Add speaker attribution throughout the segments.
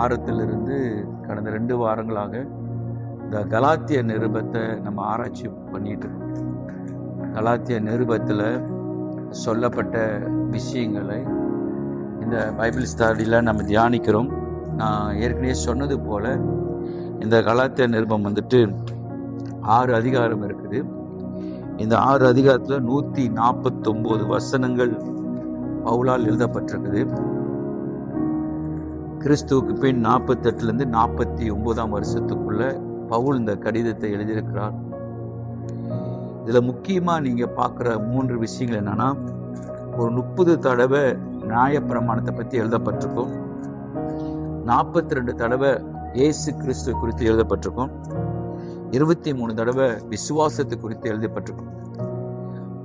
Speaker 1: வாரத்திலிருந்து கடந்த 2 வாரங்களாக இந்த கலாத்திய நிருபத்தை நம்ம ஆராய்ச்சி பண்ணிட்டு இருக்கோம். கலாத்திய நிருபத்தில் சொல்லப்பட்ட விஷயங்களை இந்த பைபிள் ஸ்டடியில் நம்ம தியானிக்கிறோம். நான் ஏற்கனவே சொன்னது போல இந்த கலாத்திய நிருபம் 6 அதிகாரம் இருக்குது. இந்த 6 அதிகாரத்தில் 149 வசனங்கள் பவுலால் எழுதப்பட்டிருக்குது. கிறிஸ்துவுக்கு பின் 48லேருந்து 49ஆம் வருஷத்துக்குள்ள பவுல் இந்த கடிதத்தை எழுதியிருக்கிறார். இதில் முக்கியமாக நீங்கள் பார்க்குற 3 விஷயங்கள் என்னன்னா, ஒரு 30 தடவை நியாயப்பிரமாணத்தை பற்றி எழுதப்பட்டிருக்கும், 42 தடவை இயேசு கிறிஸ்து குறித்து எழுதப்பட்டிருக்கும், 23 தடவை விசுவாசத்தை குறித்து எழுதப்பட்டிருக்கும்.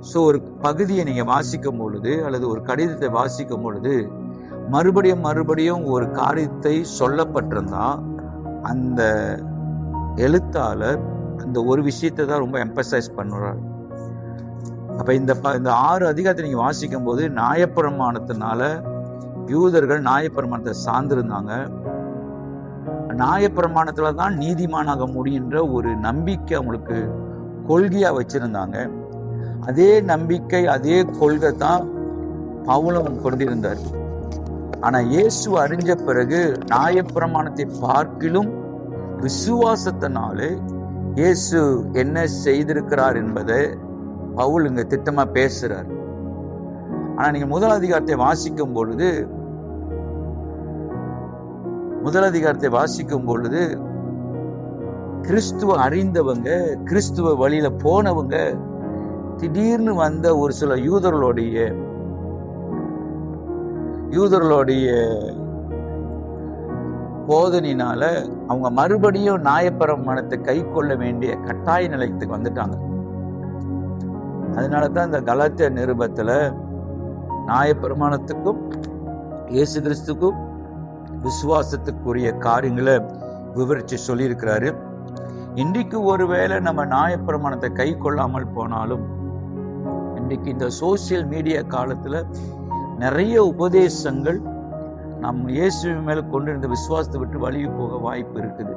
Speaker 1: ஸோ ஒரு பகுதியை நீங்கள் வாசிக்கும் பொழுது அல்லது ஒரு கடிதத்தை வாசிக்கும் பொழுது மறுபடியும் ஒரு காரியத்தை சொல்லப்பட்டிருந்தா அந்த எழுத்தாளர் அந்த ஒரு விஷயத்தை தான் ரொம்ப எம்பசைஸ் பண்ணுறார். அப்போ இந்த 6 அதிகாரத்தை நீங்கள் வாசிக்கும் போது நியாயப்பிரமாணத்தினால யூதர்கள் நியாயப்பிரமாணத்தை சார்ந்திருந்தாங்க. நியாயப்பிரமாணத்தில் தான் நீதிமானாக முடியுன்ற ஒரு நம்பிக்கை அவங்களுக்கு கொள்கையாக வச்சிருந்தாங்க. அதே நம்பிக்கை அதே கொள்கை தான் பவுலும் கொண்டிருந்தார். ஆனால் இயேசு அறிஞ்ச பிறகு நியாயப்பிரமாணத்தை பார்க்கிலும் விசுவாசத்தினாலே இயேசு என்ன செய்திருக்கிறார் என்பதை பவுல் இங்க திட்டமா பேசுறார். ஆனா நீங்க முதல் அதிகாரத்தை வாசிக்கும் பொழுது கிறிஸ்துவ அறிந்தவங்க, கிறிஸ்துவ வழியில போனவங்க திடீர்னு வந்த ஒரு சில யூதர்களுடைய போதனையினால அவங்க மறுபடியும் நியாயப்பிரமாணத்தை கை கொள்ள வேண்டிய கட்டாய நிலையத்துக்கு வந்துட்டாங்க. அதனாலதான் இந்த கலாத்திய நிருபத்துல நியாயப்பிரமாணத்துக்கும் இயேசு கிறிஸ்துக்கும் விசுவாசத்துக்குரிய காரியங்களை விவரிச்சு சொல்லியிருக்கிறாரு. இன்றைக்கு ஒருவேளை நம்ம நியாயப்பிரமாணத்தை கை கொள்ளாமல் போனாலும் இன்றைக்கு இந்த சோசியல் மீடியா காலத்துல நிறைய உபதேசங்கள் நம் இயேசு மேல கொண்டிருந்த விசுவாசத்தை விட்டு வழிவு போக வாய்ப்பு இருக்குது.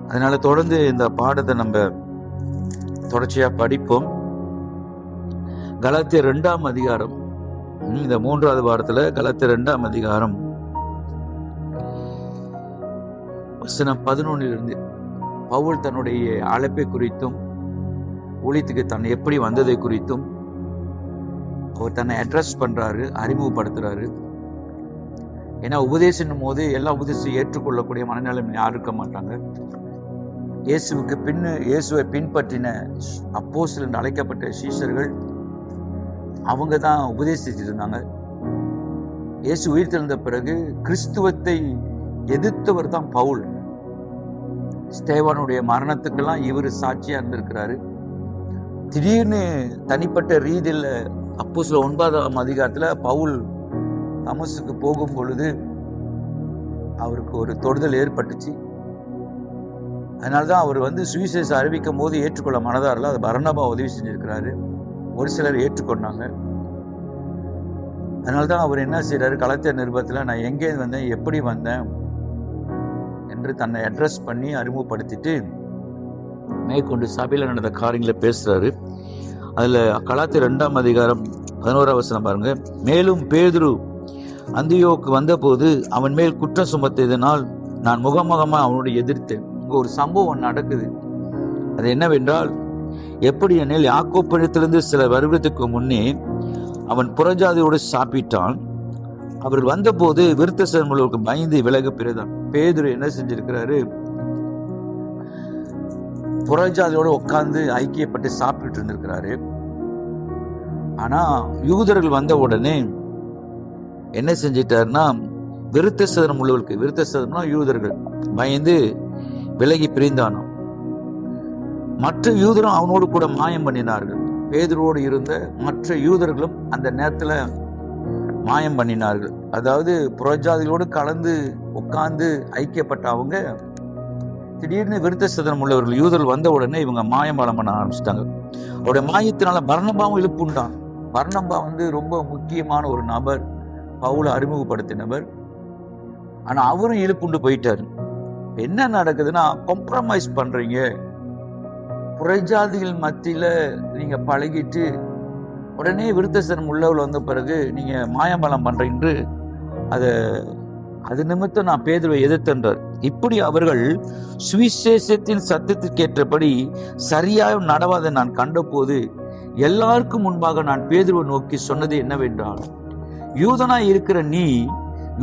Speaker 1: அதனால தொடர்ந்து இந்த பாடத்தை நம்ம தொடர்ச்சியா படிப்போம். கலாத்தியர் 2ஆம் அதிகாரம், இந்த 3வது வாரத்துல கலாத்தியர் 2ஆம் அதிகாரம் வசனம் 11 பவுல் தன்னுடைய அழைப்பை குறித்தும் ஊழியத்துக்கு தன்னை எப்படி வந்ததை குறித்தும் அவர் தன்னை அட்ரஸ் பண்றாரு, அறிமுகப்படுத்துறாரு. ஏன்னா உபதேசம் போது எல்லா உபதேசம் ஏற்றுக்கொள்ளக்கூடிய மனநிலைமை யாரும் இருக்க மாட்டாங்க. இயேசுவை பின்பற்றின அப்போஸ்தலர் என்று அழைக்கப்பட்ட சீஷர்கள் அவங்க தான் உபதேசிச்சுட்டு இருந்தாங்க. இயேசு உயிர்த்தெழுந்த பிறகு கிறிஸ்துவத்தை எதிர்த்தவர் தான் பவுல். ஸ்தேவானுடைய மரணத்துக்கெல்லாம் இவர் சாட்சியா இருந்திருக்கிறாரு. திடீர்னு தனிப்பட்ட ரீதியில் அப்போஸ்தலர் 9ஆம் அதிகாரத்துல பவுல் தமஸ்குக்கு போகும் பொழுது அவருக்கு ஒரு தொடுதல் ஏற்பட்டுச்சு. அதனால்தான் அவர் சுவிசேஷம் அறிவிக்கும் போது ஏற்றுக்கொள்ள மனதாரில் அது பர்னபா உதவி செஞ்சிருக்கிறாரு. ஒரு சிலர் ஏற்றுக்கொண்டாங்க. அதனால்தான் அவர் என்ன செய்யறாரு, கலாத்திய நிருபத்துல நான் எங்கே வந்தேன், எப்படி வந்தேன் என்று தன்னை அட்ரஸ் பண்ணி அறிமுகப்படுத்திட்டு மேற்கொண்டு சபையில் நடந்த காரியங்களை பேசுறாரு. அதுல கலாத்தியர் 2ஆம் அதிகாரம் 11ஆம் வசனம் பாருங்க. மேலும் பேதுரு அந்தியோக்கு வந்தபோது அவன் மேல் குற்றம் சுமத்தியதனால் நான் முகமுகமா அவனோடு எதிர்த்தேன். இங்க ஒரு சம்பவம் நடக்குது. அது என்னவென்றால், எப்படி எனில் யாக்கோப்பிடத்திலிருந்து சில வருடத்துக்கு முன்னே அவன் புறஜாதியோடு சாப்பிட்டான். அவர் வந்தபோது விருத்தசேதனம் உள்ளவருக்கு பயந்து விலக பிறதான். பேதுரு என்ன செஞ்சிருக்கிறாரு, புறஜாதியோடு உட்கார்ந்து ஐக்கியப்பட்டு சாப்பிட்டு இருந்திருக்கிறாரு. ஆனா யூதர்கள் வந்த உடனே என்ன செஞ்சிட்டாருன்னா, விருத்தசேதனம் உள்ளவர்களுக்கு, விருத்தசேதனம்னா யூதர்கள், பயந்து விலகி பிரிந்தானோ. மற்ற யூதரும் அவனோடு கூட மாயம் பண்ணினார்கள். பேதுருவோடு இருந்த மற்ற யூதர்களும் அந்த நேரத்துல மாயம் பண்ணினார்கள். அதாவது புறஜாதிகளோடு கலந்து உட்கார்ந்து ஐக்கியப்பட்ட அவங்க திடீர்னு விருத்தசேதனம் உள்ளவர்கள் யூதர்கள் வந்த உடனே இவங்க மாயமாலம் பண்ண ஆரம்பிச்சிட்டாங்க. அவருடைய மாயத்தினால பர்னபாவும் இழுப்புண்டான். பர்னபா ரொம்ப முக்கியமான ஒரு நபர், பவுலை அறிமுகப்படுத்தினவர். ஆனா அவரும் இழுப்புண்டு போயிட்டாரு. என்ன நடக்குதுன்னா, காம்ப்ரமைஸ் பண்றீங்க. புறஜாதிகள் மத்தியில நீங்க பழகிட்டு உடனே விருத்தசனம் உள்ளவள் வந்த பிறகு நீங்க மாயமலம் பண்றீங்க. அது நிமித்தம் நான் பேதுருவை எதிர்த்தென்றார். இப்படி அவர்கள் சுவிசேஷத்தின் சத்தத்திற்கு ஏற்றபடி சரியாக நடவாத நான் கண்டபோது எல்லாருக்கும் முன்பாக நான் பேதுருவை நோக்கி சொன்னது என்னவென்றால், யூதனாய் இருக்கிற நீ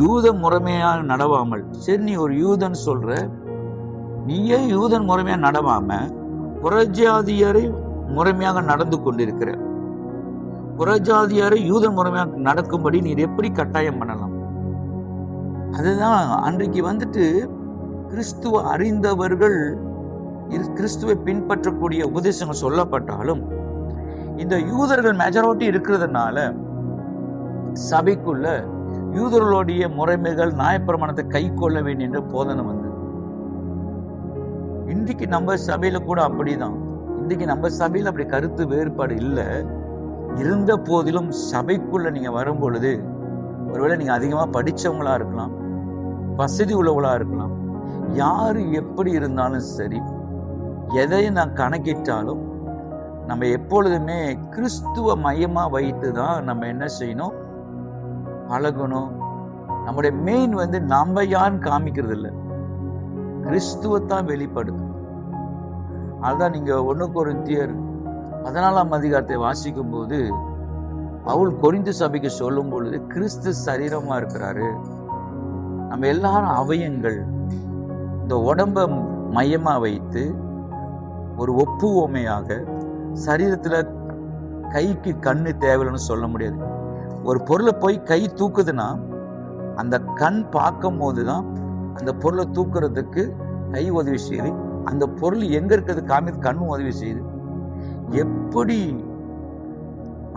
Speaker 1: யூத முறைமையாக நடவாமல், சரி நீ ஒரு யூதன் சொல்ற, நீயே யூதன் முறைமையா நடவாம புறஜாதியரை முறைமையாக நடந்து கொண்டிருக்கிற, புறஜாதியரை யூதன் முறைமையாக நடக்கும்படி நீர் எப்படி கட்டாயம் பண்ணலாம்? அதுதான் அன்றைக்கு கிறிஸ்துவ அறிந்தவர்கள், கிறிஸ்துவை பின்பற்றக்கூடிய உபதேசங்கள் சொல்லப்பட்டாலும் இந்த யூதர்கள் மெஜாரிட்டி இருக்கிறதுனால சபைக்குள்ள யூதர்களுடைய முறைமைகள் நியாயப்பிரமாணத்தை கை கொள்ள வேண்டிய என்ற போதனை இன்றைக்கு நம்ம சபையில கூட அப்படிதான். இன்றைக்கு நம்ம சபையில அப்படி கருத்து வேறுபாடு இல்லை. இருந்த போதிலும் சபைக்குள்ள நீங்க வரும் பொழுது ஒருவேளை நீங்க அதிகமா படிச்சவங்களா இருக்கலாம், வசதி உள்ளவங்களா இருக்கலாம், யாரு எப்படி இருந்தாலும் சரி, எதை நான் கணக்கிட்டாலும் நம்ம எப்பொழுதுமே கிறிஸ்துவ மையமா வைத்து தான் நம்ம என்ன செய்யணும், பழகணும். நம்முடைய மெயின் நம்ம யாருன்னு காமிக்கிறது இல்லை, கிறிஸ்துவத்தான் வெளிப்படுத்தும். அதுதான் நீங்க 1 கொரிந்தியர் 14ஆம் அதிகாரத்தை வாசிக்கும் போது பவுல் கொரிந்து சபைக்கு சொல்லும் பொழுது கிறிஸ்து சரீரமா இருக்கிறாரு, நம்ம எல்லாரும் அவயங்கள், இந்த உடம்ப மையமா வைத்து ஒரு ஒப்புவமையாக, சரீரத்துல கைக்கு கண்ணு தேவைன்னு சொல்ல முடியாது. ஒரு பொருளை போய் கை தூக்குதுன்னா அந்த கண் பார்க்கும் போதுதான் அந்த பொருளை தூக்குறதுக்கு கை உதவி செய்யுது, அந்த பொருள் எங்க இருக்கிறது காமித்து கண்ணும் உதவி செய்யுது. எப்படி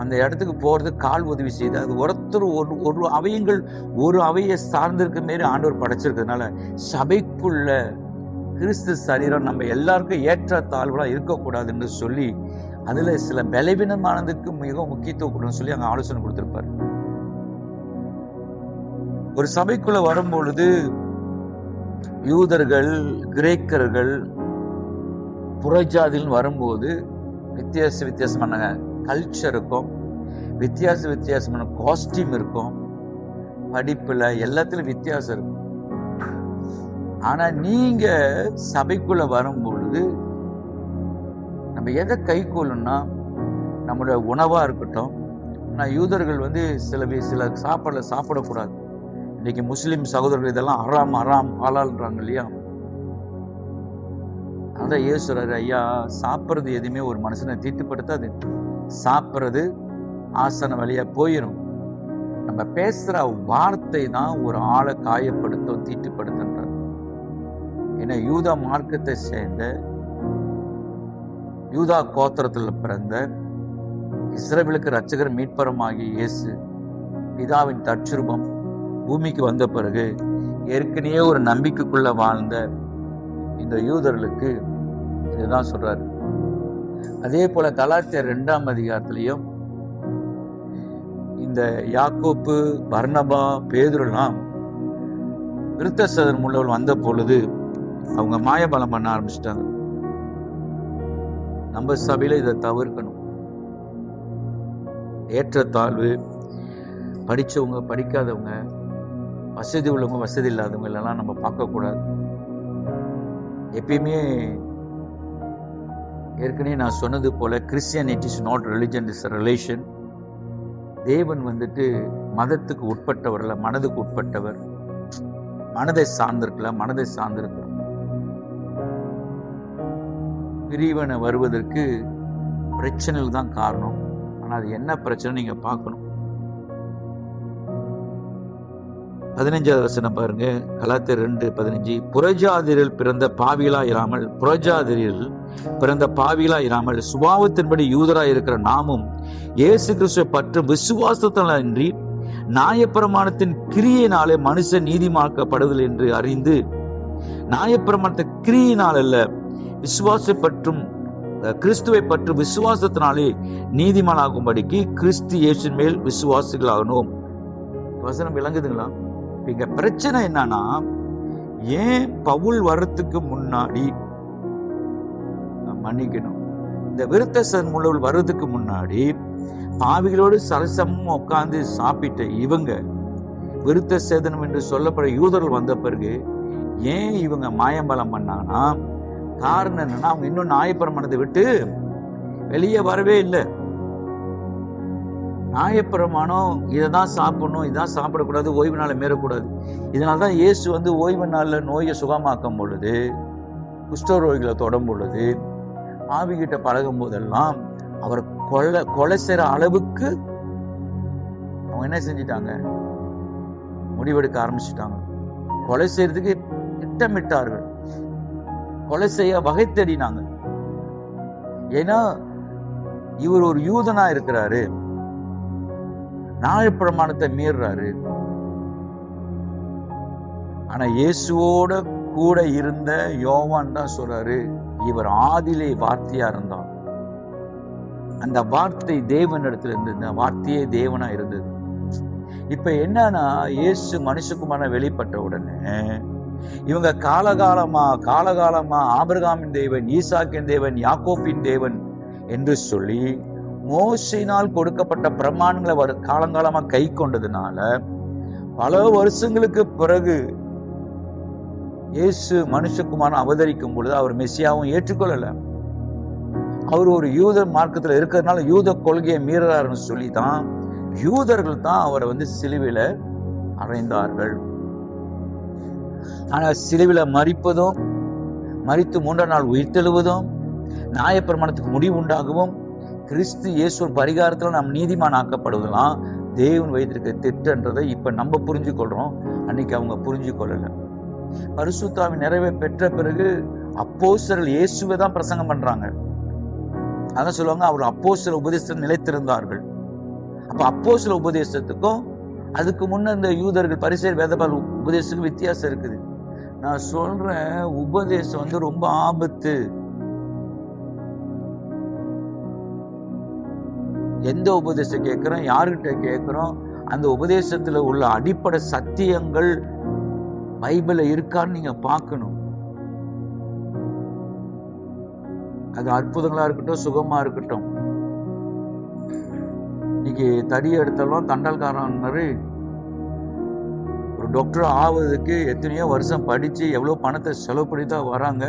Speaker 1: அந்த இடத்துக்கு போறது கால் உதவி செய்யுது. அது ஒருத்தர் ஒரு அவயங்கள் ஒரு அவையை சார்ந்திருக்க மாரி ஆண்டவர் படைச்சிருக்கிறதுனால சபைக்குள்ள கிறிஸ்து சரீரம் நம்ம எல்லாருக்கும் ஏற்ற தாழ்வுகளா இருக்கக்கூடாது என்று சொல்லி அதுல சில பலவீனமானதுக்கு மிகவும் முக்கியத்துவம் கொடுன்னு சொல்லி அங்க ஆலோசனை கொடுத்திருப்பாரு. ஒரு சபைக்குள்ள வரும்பொழுது யூதர்கள், கிரேக்கர்கள், புறஜாதிகள் வரும்போது வித்தியாசமான கல்ச்சர் இருக்கும், வித்தியாசமான காஸ்டியூம் இருக்கும், படிப்புல எல்லாத்திலும் வித்தியாசம் இருக்கும். ஆனா நீங்க சபைக்குள்ள வரும்பொழுது நம்ம எதை கை கொள்ளணும்னா நம்மளோட உணவா இருக்கட்டும். ஆனால் யூதர்கள் சில சாப்பாடுல சாப்பிடக்கூடாது. இன்னைக்கு முஸ்லிம் சகோதரர்கள் இதெல்லாம் அறாம் ஹலால்ன்றாங்க இல்லையா? அதான் இயேசுறாரு, ஐயா சாப்பிட்றது எதுவுமே ஒரு மனுஷனை தீட்டுப்படுத்தாது, சாப்பிட்றது ஆசன வழியா போயிடும். நம்ம பேசுற வார்த்தை தான் ஒரு ஆளை காயப்படுத்தும், தீட்டுப்படுத்துன்றார். ஏன்னா யூதா மார்க்கத்தை சேர்ந்த, யூதா கோத்திரத்துல பிறந்த, இஸ்ரவேலுக்கு இரட்சகர் மீட்பரமாகிய இயேசு பிதாவின் தற்சுரூபம் பூமிக்கு வந்த பிறகு ஏற்கனவே ஒரு நம்பிக்கைக்குள்ள வாழ்ந்த இந்த யூதர்களுக்கு இதுதான் சொல்றாரு. அதே போல கலாத்தியர் 2ஆம் அதிகாரத்திலையும் இந்த யாக்கோப்பு, பர்னபா, பேதுருலாம் விருத்தசேதனம் உள்ளவர்கள் வந்த பொழுது அவங்க மாயபலம் பண்ண ஆரம்பிச்சிட்டாங்க. நம்ம சபையில இதை தவிர்க்கணும். ஏற்றத்தாழ்வு, படிச்சவங்க, படிக்காதவங்க, வசதி உள்ளவங்க, வசதி இல்லாதவங்க எல்லாம் நம்ம பார்க்கக்கூடாது. எப்பயுமே ஏற்கனவே நான் சொன்னது போல Christianity is not religion, is relation. தேவன் மதத்துக்கு உட்பட்டவர் இல்ல, மனதுக்கு உட்பட்டவர். மனதை சார்ந்திருக்கலாம். பிரிவினை வருவதற்கு பிரச்சனைகள் தான் காரணம். ஆனா அது என்ன பிரச்சனை நீங்க பார்க்கணும். 15வது வசனம் பாருங்க, கலாத்தியர் 2:15. புறஜாதியரில் பிறந்த பாவிகளா இராமல் சுபாவத்தின்படி யூதராய் இருக்கிற நாமும் இயேசு கிறிஸ்துவை பற்றும் விசுவாசத்தினாலின்றி நியாயப்பிரமாணத்தின் கிரியையினாலே மனுஷன் நீதிமாக்கப்படுதல் என்று அறிந்து, நியாயப்பிரமாணத்தின் கிரியினால் அல்ல, கிறிஸ்துவை பற்றும் விசுவாசத்தினாலே நீதிமானாகும்படிக்கு கிறிஸ்து இயேசுவின் மேல் விசுவாசிகளாகணும். வசனம் விளங்குதுங்களா? இங்க பிரச்சனை என்னன்னா, ஏன் பவுல் வர்றதுக்கு முன்னாடி, மன்னிக்கணும், இந்த விருத்தசேதனம் உள்ளவர்கள் வர்றதுக்கு முன்னாடி பாவிகளோடு சரசமும் உட்கார்ந்து சாப்பிட்ட இவங்க விருத்தசேதனம் என்று சொல்லப்பட யூதர்கள் வந்த பிறகு ஏன் இவங்க மாயம்பலம் பண்ணாங்கன்னா, காரணம் என்னன்னா, அவங்க இன்னும் நியாயப்பிரமாணத்தை விட்டு வெளியே வரவே இல்லை. நியாயப்பிரமாணம் இதைதான் சாப்பிடணும், இதான் சாப்பிடக்கூடாது, ஓய்வு நாளை மீறக்கூடாது. இதனால்தான் இயேசு ஓய்வு நாளில் நோயை சுகமாக்கும் பொழுது, குஷ்டரோகிகளை தொடும் பொழுது, ஆவிகிட்ட பழகும் போதெல்லாம் அவர் கொலை செய்யற அளவுக்கு அவங்க என்ன செஞ்சிட்டாங்க, முடிவெடுக்க ஆரம்பிச்சுட்டாங்க. கொலை செய்யறதுக்கு திட்டமிட்டார்கள், கொலை செய்ய வகை தேடினாங்க. ஏன்னா இவர் ஒரு யூதனா இருக்கிறாரு, நியாயப்பிரமாணத்தை மீறாரு. ஆனா இயேசுவோட கூட இருந்த யோவான் தான் சொல்றாரு, இவர் ஆதியிலே வார்த்தையா இருந்தார், அந்த வார்த்தை தேவனிடத்துல இருந்தது, அந்த வார்த்தையே தேவனா இருந்தது. இப்ப என்னன்னா, இயேசு மனுஷகுமாரனா வெளிப்பட்ட உடனே இவங்க காலகாலமா ஆபிரகாமின் தேவன், ஈசாக்கின் தேவன், யாக்கோபின் தேவன் என்று சொல்லி மோசையினால் கொடுக்கப்பட்ட பிரமாணங்களை காலங்காலமா கை கொண்டதுனால பல வருஷங்களுக்கு பிறகு இயேசு மனுஷகுமாரன் அவதரிக்கும் பொழுது அவர் மெசியாவும் ஏற்றுக்கொள்ளல. அவர் ஒரு யூத மார்க்கத்துல இருக்கிறதுனால யூத கொள்கையை மீறாருன்னு சொல்லி தான் யூதர்கள் தான் அவரை சிலுவையில அறைந்தார்கள். ஆனா சிலுவையில மரிப்பதும், மரித்து 3ஆம் நாள் உயிர்த்தெழுவதும், நியாயப்பிரமாணத்துக்கு முடிவு உண்டாகவும், கிறிஸ்து இயேசு பரிகாரத்துல நாம் நீதிமான் ஆக்கப்படுவதெல்லாம் தேவன் வைத்திருக்க திட்டன்றதை இப்ப நம்ம புரிஞ்சு கொள்றோம். அன்னைக்கு அவங்க புரிஞ்சு கொள்ளல. பரிசுத்தாவின் நிறைவை பெற்ற பிறகு அப்போஸ்தலர்கள் இயேசுவை தான் பிரசங்கம் பண்றாங்க. அதான் சொல்லுவாங்க, அவர் அப்போஸ்தல உபதேசத்தில் நிலைத்திருந்தார்கள். அப்ப அப்போஸ்தல உபதேசத்துக்கும் அதுக்கு முன்ன இந்த யூதர்கள் பரிசேயர் வேதபாரகர் உபதேசத்துக்கு வித்தியாசம் இருக்குது. நான் சொல்றேன், உபதேசம் ரொம்ப ஆபத்து. எந்த உபதேசம் கேட்கிறோம், யாருகிட்ட கேட்கிறோம், அந்த உபதேசத்துல உள்ள அடிப்படை சத்தியங்கள் பைபிள்ல இருக்கான்னு நீங்க பார்க்கணும். அது அற்புதங்களா இருக்கட்டும், சுகமா இருக்கட்டும். இன்னைக்கு தடி எடுத்தாலும் தண்டல்காரன் ஒரு டாக்டர் ஆவதுக்கு எத்தனையோ வருஷம் படிச்சு எவ்வளவு பணத்தை செலவு பண்ணி தான் வராங்க.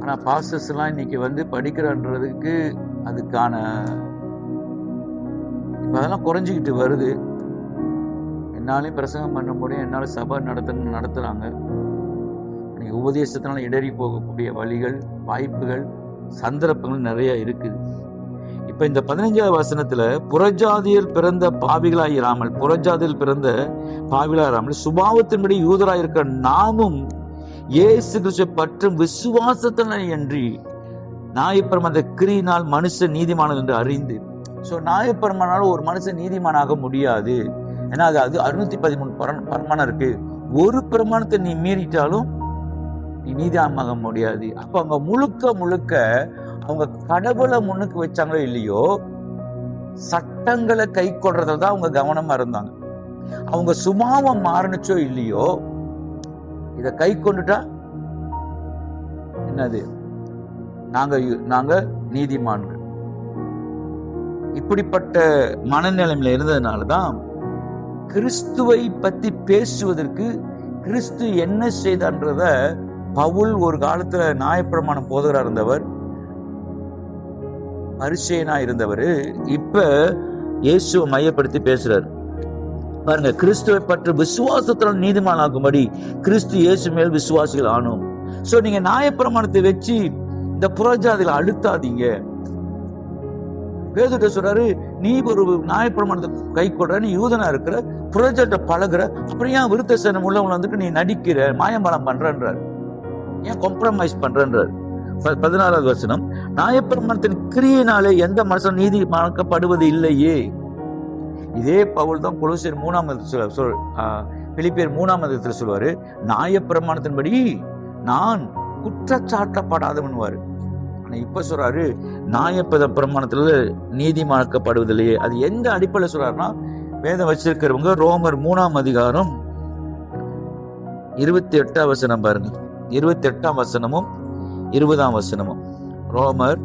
Speaker 1: ஆனா பாஸ்டர்ஸ் எல்லாம் இன்னைக்கு படிக்கிறன்றதுக்கு அதுக்கான இப்ப அதெல்லாம் குறைஞ்சிக்கிட்டு வருது. என்னாலையும் பிரசங்கம் பண்ண முடியும், என்னால சபை நடத்துறாங்க. இன்னைக்கு உபதேசத்தினால இடறி போகக்கூடிய வழிகள், வாய்ப்புகள், சந்தர்ப்பங்கள் நிறைய இருக்குது. இப்ப இந்த 15வது வசனத்துல புறஜாதியில் பிறந்த பாவிகளாயிராமல், புறஜாதியில் பிறந்த பாவிகளாயிராமல் சுபாவத்தின்படி யூதராயிருக்க நாமும் இயேசு கிறிஸ்துவை பற்றும் விசுவாசத்தினால் அன்றி நியாயப்பிரமாண கிரியினால் மனுஷன் நீதிமானது என்று அறிந்து. சோ நியாயப்பிரமாணால ஒரு மனுஷன் நீதிமானாக முடியாது. ஏன்னா அது 613 பிரமாணம் இருக்கு. ஒரு பிரமாணத்தை நீ மீறிட்டாலும் நீ நீதியாக முடியாது. அப்ப அவங்க முழுக்க அவங்க கடவுளை முன்னுக்கு வச்சாங்களோ இல்லையோ, சட்டங்களை கை கொள்றதுல தான் அவங்க கவனமா இருந்தாங்க. அவங்க சுபாவம் மாறனுச்சோ இல்லையோ, இத கை கொண்டுட்டா என்னது, நாங்க நீதிமான்கள். இப்படிப்பட்ட மனநிலைமையில இருந்ததுனாலதான் கிறிஸ்துவை பத்தி பேசுவதற்கு, கிறிஸ்து என்ன செய்தான்றத பவுல் ஒரு காலத்துல நியாயப்பிரமாண போதகரா இருந்தவர், பரிசேயனா இருந்தவர், இப்ப இயேசுவை மையப்படுத்தி பேசுறாரு. பாருங்க, கிறிஸ்துவை பற்றி விசுவாசத்தால் நீதிமானாகும்படி கிறிஸ்து இயேசு மேல் விசுவாசிகள் ஆனோம். சோ நீங்க நியாயப்பிரமாணத்தை வச்சு இந்த புறஜாதிகளை அழுத்தாதீங்க. பேதுரு சொல்றாரு, நீ ஒரு நியாயப்பிரமாணத்தை கை கொள்ற, நீ யூதனா இருக்கிற, புறஜாதிட்ட பழகுற, அப்புறம் ஏன் விருத்தசேதனம் உள்ளவங்க நீ நடிக்கிற, மாயம்பலம் பண்றன்றார், ஏன் காம்ப்ரமைஸ் பண்றன்றார். 16வது வசனம், நியாயப்பிரமாணத்தின் கிரியினாலே எந்த மனுஷன் நீதிமானாக்கப்படுவது இல்லையே. இதே பவுல் தான் கொலோசியர் 3 பிலிப்பியர் 3 சொல்வாரு, நியாயப்பிரமாணத்தின்படி நான் குற்றச்சாட்டப்படாதவன்வாரு. ஆனா இப்ப சொல்றாரு, நியாயப்பிரமாணத்துல நீதிமானாக்கப்படுவதில்லையே. அது எந்த அடிப்படையில் சொல்றாருன்னா, வேதம் வச்சிருக்கிறவங்க ரோமர் 3 28ஆம் வசனம் பாருங்க. 28ஆம் வசனமும் 20ஆம் வசனமும். ரோமர்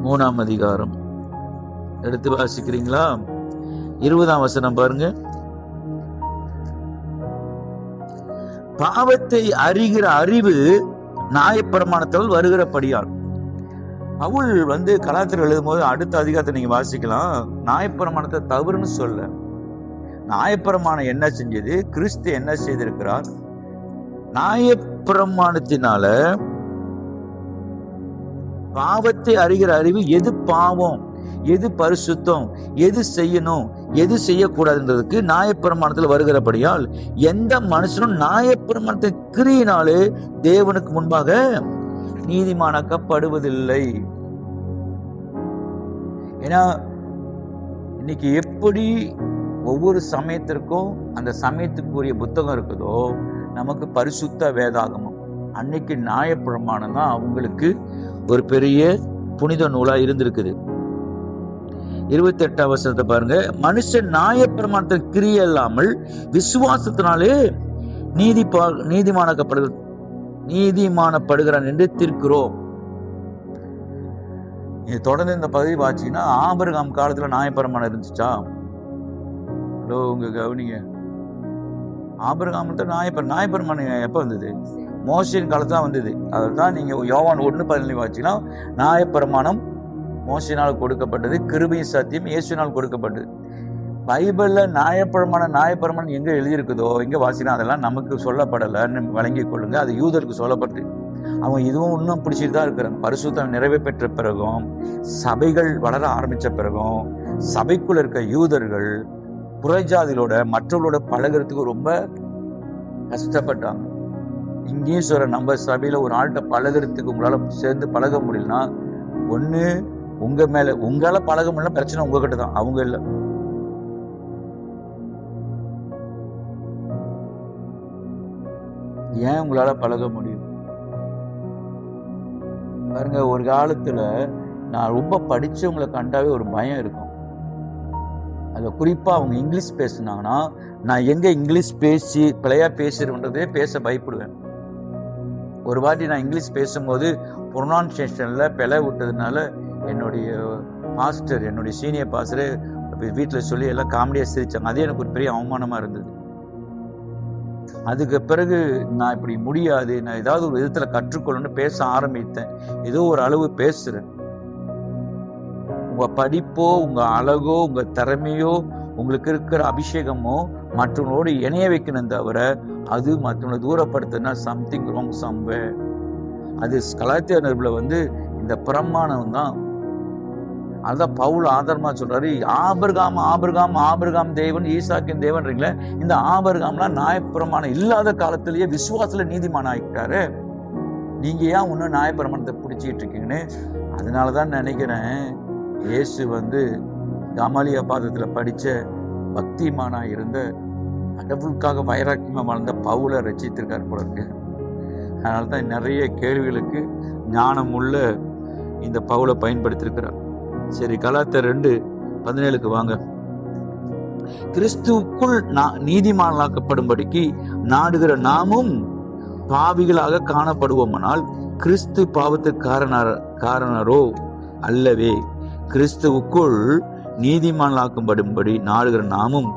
Speaker 1: 3ஆம் அதிகாரம் எடுத்து வாசிக்கிறீங்களா? 20ஆம் வசனம் பாருங்க. பாவத்தை அறிகிற அறிவு நியாயப்பிரமாணத்தால் வருகிறபடியால். பவுல் கலாத்தியர் எழுதும் போது அடுத்த அதிகாரத்தை நீங்க வாசிக்கலாம். நியாயப்பிரமாணத்தை தவறுன்னு சொல்ல, நியாயப்பிரமாணம் என்ன செஞ்சது, கிறிஸ்து என்ன செய்திருக்கிறார். நியாயப்பிரமாணத்தினால பாவத்தை அறிகிற அறிவு, எது பாவம், எது பரிசுத்தம், எது செய்யணும், எது செய்யக்கூடாதுன்றதுக்கு நியாயப்பிரமாணத்தில் வருகிறபடியால் எந்த மனுஷனும் நியாயப்பிரமாணத்தை கிரியினாலே தேவனுக்கு முன்பாக நீதிமானாக்கப்படுவதில்லை. ஏன்னா இன்னைக்கு எப்படி ஒவ்வொரு சமயத்திற்கும் அந்த சமயத்துக்குரிய புத்தகம் இருக்குதோ, நமக்கு பரிசுத்த வேதாகமம், அன்னைக்கு நியாயப்பிரமாணம் தான் அவங்களுக்கு ஒரு பெரிய புனித நூலா இருந்திருக்குது. 28ஆம் வசனத்தை பாருங்க. மனுஷன் நியாயப்பிரமாணத்தை கிரியை இல்லாமல் விசுவாசத்தினாலே நீதிமானப்படுகிறான் என்று தீர்க்கிறோம். தொடர்ந்து இந்த பகுதி வாசிங்கன்னா, ஆபிரகாம் காலத்துல நியாயப்பிரமாணம் இருந்துச்சா? உங்க கவனிங்க. ஆபிரகாம் நியாயப்பிரமாணம் எப்ப வந்தது? மோசேயின் காலத்துல வந்தது. அதுதான் நீங்க யோவான் 1:17 வாசிங்கன்னா, நியாயப்பிரமாணம் மோசேயினால் கொடுக்கப்பட்டது, கிருபையும் சத்தியம் இயேசுவினால் கொடுக்கப்பட்டது. பைபிள்ல நியாயப்பிரமாணம் எங்க எழுதியிருக்குதோ, எங்க வாசினா அதெல்லாம் நமக்கு சொல்லப்படலைன்னு வழங்கி கொள்ளுங்க. அது யூதருக்கு சொல்லப்பட்டு அவங்க இதுவும் இன்னும் பிடிச்சிட்டு தான் இருக்கிறாங்க. பரிசுத்தம் நிறைவே பெற்ற பிறகும், சபைகள் வளர ஆரம்பிச்ச பிறகும், சபைக்குள்ள இருக்க யூதர்கள் புறஜாதிகளோட மற்றவர்களோட பழகிறதுக்கு ரொம்ப கஷ்டப்பட்டாங்க. இங்கேயும் சொல்ற, நம்ம சபையில ஒரு ஆள்கிட்ட பழகிறதுக்கு உங்களால சேர்ந்து பழக முடியலன்னா, ஒண்ணு உங்களால பழக முடியல, பிரச்சனை உங்ககிட்ட தான், அவங்க இல்ல. ஏன் உங்களால பழக முடியும் பாருங்க. ஒரு காலத்துல நான் ரொம்ப படிச்சவங்களை கண்டாவே ஒரு பயம் இருக்கும். அதுல குறிப்பா அவங்க இங்கிலீஷ் பேசினாங்கன்னா, நான் எங்க இங்கிலீஷ் பேசி பிழையா பேசுறேன்றதே பேச பயப்படுவேன். ஒரு வாட்டி நான் இங்கிலீஷ் பேசும்போது ப்ரொனவுன்சியேஷன்ல பிழை விட்டதுனால என்னுடைய பாஸ்டர், என்னுடைய சீனியர் பாஸ்டர் வீட்டுல சொல்லி எல்லாம் காமெடியா சிரிச்சாங்க. அதே எனக்கு ஒரு பெரிய அவமானமா இருந்தது. அதுக்கு பிறகு நான் இப்படி முடியாது, நான் ஏதாவது ஒரு விதத்துல கற்றுக்கொள்ளணும்னு பேச ஆரம்பித்தேன். ஏதோ ஒரு அளவு பேசுறேன். உங்க படிப்போ, உங்க அழகோ, உங்க திறமையோ, உங்களுக்கு இருக்கிற அபிஷேகமோ மற்றவங்களோடு இணைய வைக்கணும் தவிர, அது மற்றவங்களை தூரப்படுத்தினா சம்திங் ராங் சம்வேர். அது கலாத்தியர் நிருபத்துல இந்த பிரமாணம் தான். அதுதான் பவுல் ஆதரமா சொல்றாரு. ஆபிரகாம் தேவன், ஈசாக்கின் தேவன். இந்த ஆபிரகாம்லாம் நியாயப்பிரமாணம் இல்லாத காலத்திலேயே விசுவாசத்துல நீதிமான் ஆகிட்டாரு. நீங்க ஏன் இன்னும் நியாயப்பிரமாணத்தை பிடிச்சிட்டு இருக்கீங்கன்னு. அதனாலதான் நினைக்கிறேன், இயேசு கமாலியா பாதத்துல படிச்ச பக்திமானா இருந்த, கடவுளுக்காக வைராக்கியமா வாழ்ந்த பவுலை ரசித்திருக்காரு போல இருக்கு. அதனால்தான் நிறைய கேள்விகளுக்கு ஞானம் உள்ள இந்த பவுலை பயன்படுத்திருக்கிறார். சரி, கலாத்தியர் 2:17 வாங்க. கிறிஸ்துவுக்குள் நீதிமானாக்கப்படும்படிக்கு நாடுகிற நாமும் பாவிகளாக காணப்படுவோமானால் கிறிஸ்து பாவத்துக்கு காரணரோ அல்லவே. கிறிஸ்துவுக்குள் நீதிமானாக்கப்படும்படி நாடுகிற நாமும்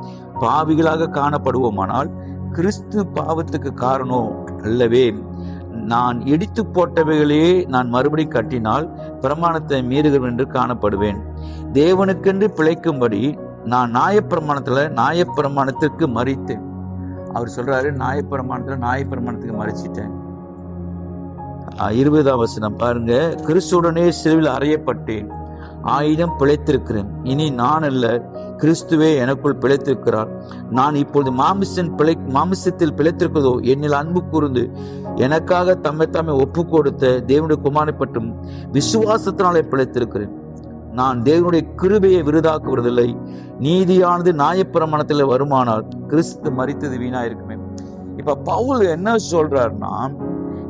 Speaker 1: பாவிகளாக காணப்படுவோமானால் கிறிஸ்து பாவத்துக்கு காரணோ அல்லவே. நான் இடித்து போட்டவைகளையே நான் மறுபடி கட்டினால் பிரமாணத்தை மீறுகிறேன் என்று காணப்படுவேன். தேவனுக்கென்று பிழைக்கும்படி நான் நியாயப்பிரமாணத்திற்கு மறித்தேன். அவர் சொல்றாரு, நியாயப்பிரமாணத்துக்கு மறிச்சிட்டேன். 20ஆம் வசனம் பாருங்க. கிறிஸ்துவுடனே சிலுவையில் அறையப்பட்டேன், ஆயினும் பிழைத்திருக்கிறேன். இனி நான் அல்ல, கிறிஸ்துவே எனக்குள் பிழைத்திருக்கிறார். நான் இப்பொழுது மாமிசத்தில் பிழைத்திருக்கிறதோ என்னில் அன்பு கூர்ந்து எனக்காக தம்மை ஒப்பு கொடுத்த தேவனுடைய குமாரனை பற்றும் விசுவாசத்தினாலே பிழைத்திருக்கிறேன். நான் தேவனுடைய கிருபையை விருதாக்குவதில்லை. நீதியானது நியாயப்பிரமாணத்தில் வருமானால் கிறிஸ்து மரித்தது வீணா இருக்குமே. இப்ப பவுல் என்ன சொல்றாருன்னா,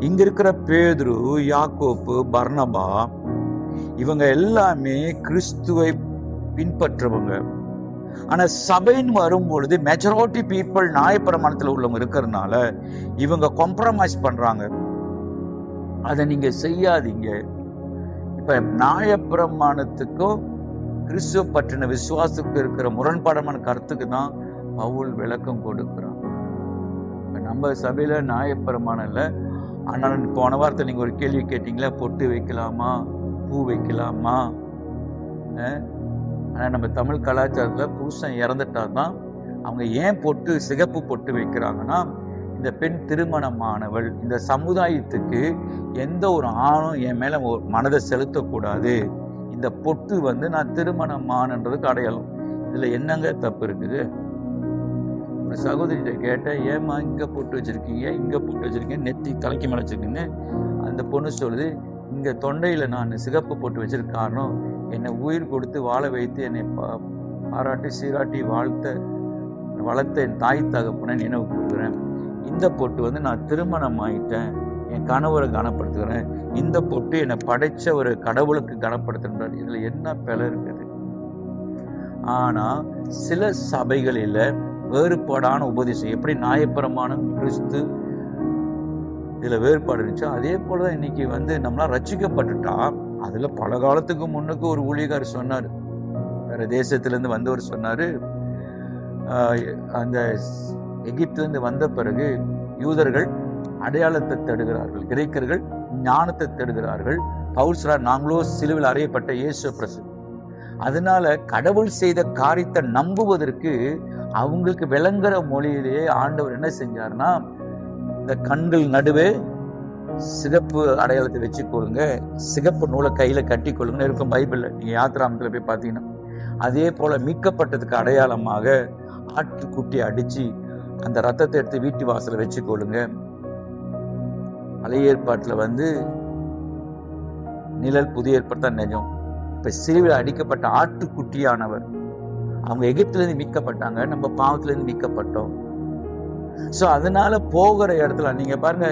Speaker 1: இங்க இருக்கிற பேதுரு, யாக்கோப்பு, பர்னபா, இவங்க எல்லாமே கிறிஸ்துவை பின்பற்றவங்க. ஆனா சபைன்னு வரும்பொழுது மெஜாரிட்டி பீப்புள் நியாயப்பிரமாணத்துல உள்ளவங்க இருக்கிறதுனால இவங்க காம்ப்ரமைஸ் பண்றாங்க. அதை நீங்க செய்யாதீங்க. இப்ப நியாயப்பிரமாணத்துக்கும் கிறிஸ்துவ பற்றின விசுவாசத்துக்கு இருக்கிற முரண்பாடமான கருத்துக்கு தான் பவுல் விளக்கம் கொடுக்கிறான். நம்ம சபையில நியாயப்பிரமாணம் இல்லை. ஆனால் போன வாரத்தை நீங்க ஒரு கேள்வி கேட்டீங்களா, பொட்டு வைக்கலாமா, பூ வைக்கலாமா? ஆனா நம்ம தமிழ் கலாச்சாரத்துல புருஷன் இறந்துட்டாதான் அவங்க ஏன் பொட்டு, சிகப்பு பொட்டு வைக்கிறாங்கன்னா, இந்த பெண் திருமணமானவள், இந்த சமுதாயத்துக்கு எந்த ஒரு ஆணும் என் மேல மனதை செலுத்தக்கூடாது, இந்த பொட்டு நான் திருமணமானன்றதுக்கு அடையாளம். இதுல என்னங்க தப்பு இருக்குது? ஒரு சகோதரிகிட்ட கேட்டேன், ஏமா இங்க பொட்டு வச்சிருக்கீங்க, இங்க பொட்டு வச்சிருக்கீங்க, நெத்தி தலைக்கு மேல வச்சிருக்கீங்க. அந்த பொண்ணு சொல்லுது, இங்க தொண்டையில நான் சிகப்பு பொட்டு வச்சிருக்க காரணம், என்னை உயிர் கொடுத்து வாழ வைத்து என்னை பாராட்டி சீராட்டி வளர்த்த என் தாய் தகப்பனை நினைவு கூறுகிறேன். இந்த பொட்டு நான் திருமணம் ஆயிட்டேன், என் கணவரை கனப்படுத்துகிறேன். இந்த பொட்டு என்னை படைச்ச ஒரு கடவுளுக்கு கனப்படுத்துகின்றார். இதுல என்ன பிழை இருக்குது? ஆனா சில சபைகளில வேறுபாடான உபதேசம், எப்படி நியாயப்பிரமாணம் கிறிஸ்து இதுல வேறுபாடு இருந்துச்சோ அதே போலதான் இன்னைக்கு நம்மளா ரட்சிக்கப்பட்டுட்டா. அதுல பல காலத்துக்கு முன்னுக்கு ஒரு ஊழியக்காரர் சொன்னாரு, வேற தேசத்துல இருந்து வந்தவர் சொன்னாரு, அந்த எகிப்துல இருந்து வந்த பிறகு யூதர்கள் அடையாளத்தை தேடுகிறார்கள், கிரேக்கர்கள் ஞானத்தை தேடுகிறார்கள். பவுல் சொல்றார், நாங்களோ சிலுவில் அறையப்பட்ட இயேசு பிரசு. அதனால கடவுள் செய்த காரியத்தை நம்புவதற்கு அவங்களுக்கு விளங்குற மொழியிலேயே ஆண்டவர் என்ன செஞ்சார்னா, இந்த கண்கள் நடுவே சிகப்பு அடையாளத்தை வச்சுக்கொள்ளுங்க, சிகப்பு நூலை கையில கட்டி கொள்ளுங்க இருக்கும் பைபிள்ல. நீங்க யாத்திராமத்துல போய் பாத்தீங்கன்னா அதே போல மீட்கப்பட்டதுக்கு அடையாளமாக ஆட்டுக்குட்டி அடிச்சு அந்த ரத்தத்தை எடுத்து வீட்டு வாசல வச்சுக்கொள்ளுங்க. பழைய ஏற்பாட்டுல நிழல், புதிய ஏற்பாடு தான் நிஜம். இப்ப சிலுவையில் அடிக்கப்பட்ட ஆட்டுக்குட்டியானவர், அவங்க எகிப்துல இருந்து மீட்கப்பட்டாங்க, நம்ம பாவத்துல இருந்து மீட்கப்பட்டோம். சோ அதனால போகிற இடத்துல நீங்க பாருங்க,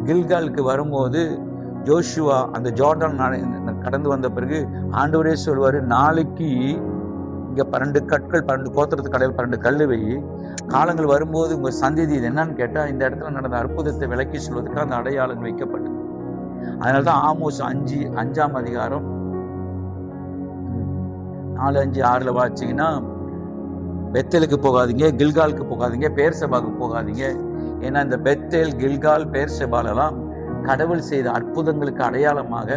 Speaker 1: கில்காலுக்கு வரும்போது ஜோஷுவா அந்த ஜோர்டான் கடந்து வந்த பிறகு ஆண்டவரே சொல்வாரு, நாளைக்கு இங்க 12 கற்கள், 12 கோத்திரத்து கடையில் 12 கல்லு வை, காலங்கள் வரும்போது உங்க சந்ததி இது என்னன்னு கேட்டா இந்த இடத்துல நடந்த அற்புதத்தை விளக்கி சொல்வதற்கு அந்த அடையாளம் வைக்கப்பட்டது. அதனாலதான் ஆமோஸ் 5ஆம் அதிகாரம் 4, 5, 6 வாசிச்சீங்கன்னா, பெத்தேலுக்கு போகாதீங்க, கில்காலுக்கு போகாதீங்க, பேர்சபாவுக்கு போகாதீங்க. ஏன்னா இந்த பெத்தேல், கில்கால், பேர்சபாலெல்லாம் கடவுள் செய்த அற்புதங்களுக்கு அடையாளமாக.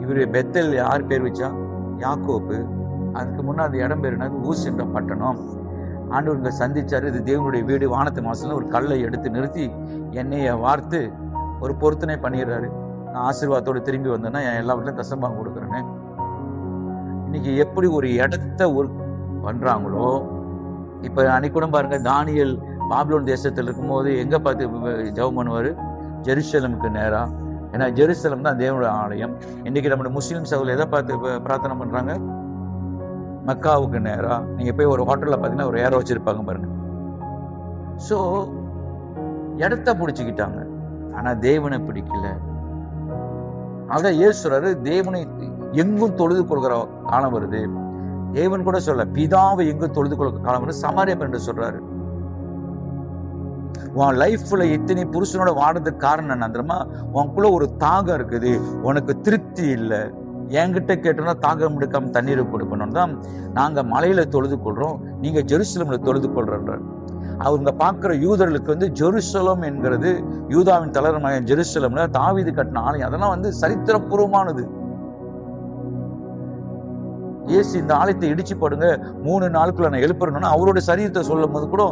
Speaker 1: இவரு பெத்தேல் யார் பேர் வச்சா? யாக்கோபு. அதுக்கு முன்னாடி இடம் பேர் என்னது? ஊஸ் என்ற பட்டணம். ஆண்டவர் இங்க சந்திச்சாரு, இது தேவனுடைய வீடு. வானத்து மாசத்துல ஒரு கல்லை எடுத்து நிறுத்தி எண்ணெயை வார்த்து ஒரு பொருத்தனை பண்ணிடுறாரு. நான் ஆசீர்வாதத்தோடு திரும்பி வந்தேன்னா என் எல்லா வீட்டிலும் தசம்பாகம் கொடுக்குறேன்னு. இன்னைக்கு எப்படி ஒரு இடத்த பண்றாங்களோ, இப்ப அன்னைக்கு கூட பாருங்க, தானியேல் பாபிலோன் தேசத்தில் இருக்கும்போது எங்க பார்த்து ஜெபம் பண்ணுவாரு? ஜெருசலேமுக்கு நேரா. ஏன்னா ஜெருசலேம் தான் தேவனுடைய ஆலயம். இன்னைக்கு நம்முடைய முஸ்லிம் சகோதரர் எதை பார்த்து பிரார்த்தனை பண்றாங்க? மக்காவுக்கு நேரா. நீங்க போய் ஒரு ஹோட்டல்ல பாத்தீங்கன்னா ஒரு ஏரோ வச்சிருப்பாங்க பாருங்க. சோ இடத்த பிடிச்சுக்கிட்டாங்க, ஆனா தேவனை பிடிக்கல. அதான் இயேசுறாரு, தேவனை எங்கும் தொழுது கொள்கிற காலம் வருது. தேவன் கூட சொல்ல, பிதாவை எங்கும் தொழுது கொள்கிற காலம் வருது. சமாரியா பெண் சொல்றாரு, உன் லைஃப்ல எத்தனை புருஷனோட வாடுறதுக்கு காரணம் என்ன தெரியுமா? உனக்குள்ள ஒரு தாகம் இருக்குது, உனக்கு திருப்தி இல்லை. என்கிட்ட கேட்டோம்னா தாகம் எடுக்காம தண்ணீரை கொடுக்கணும் தான் நாங்க மலையில தொழுது கொள்றோம், நீங்க ஜெருசலம்ல தொழுது கொள்ற. அவங்க பார்க்கிற யூதர்களுக்கு ஜெருசலம் என்கிறது யூதாவின் தலைவர் ஜெருசலம்ல தாவீது கட்டின ஆலயம். அதெல்லாம் சரித்திரபூர்வமானது. இயேசு இந்த ஆலயத்தை இடிச்சு போடுங்க, 3 நாளுக்குள்ள நான் எழுப்புறேன்னா அவரோட சரீரத்தை சொல்லும் போது கூட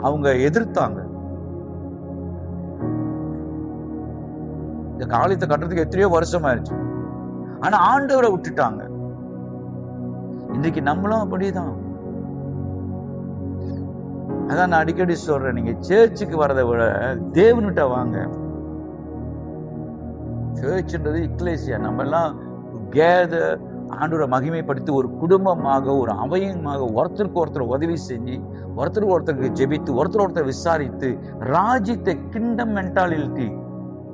Speaker 1: அவங்க எதிர்த்தாங்க. இந்த ஆலயத்தை கட்டுறதுக்கு எத்தனையோ வருஷம் ஆயிடுச்சு, ஆனா ஆண்டவரை விட்டுட்டாங்க. இன்றைக்கு நம்மளும் அப்படிதான். அதான் நான் அடிக்கடி சொல்றேன், நீங்க சர்ச்சுக்கு வரதை விட தேவன்கிட்ட வாங்க. சர்ச்ன்றது இக்லேசியா. நம்ம எல்லாம் கேதர், ஆண்டவரை மகிமைப்படுத்தி ஒரு குடும்பமாக, ஒரு அவையமாக, ஒருத்தருக்கு ஒருத்தர் உதவி செஞ்சு, ஒருத்தருக்கு ஒருத்தருக்கு ஜெபித்து, ஒருத்தர் விசாரித்து, ராஜ்யத்தை, kingdom mentality,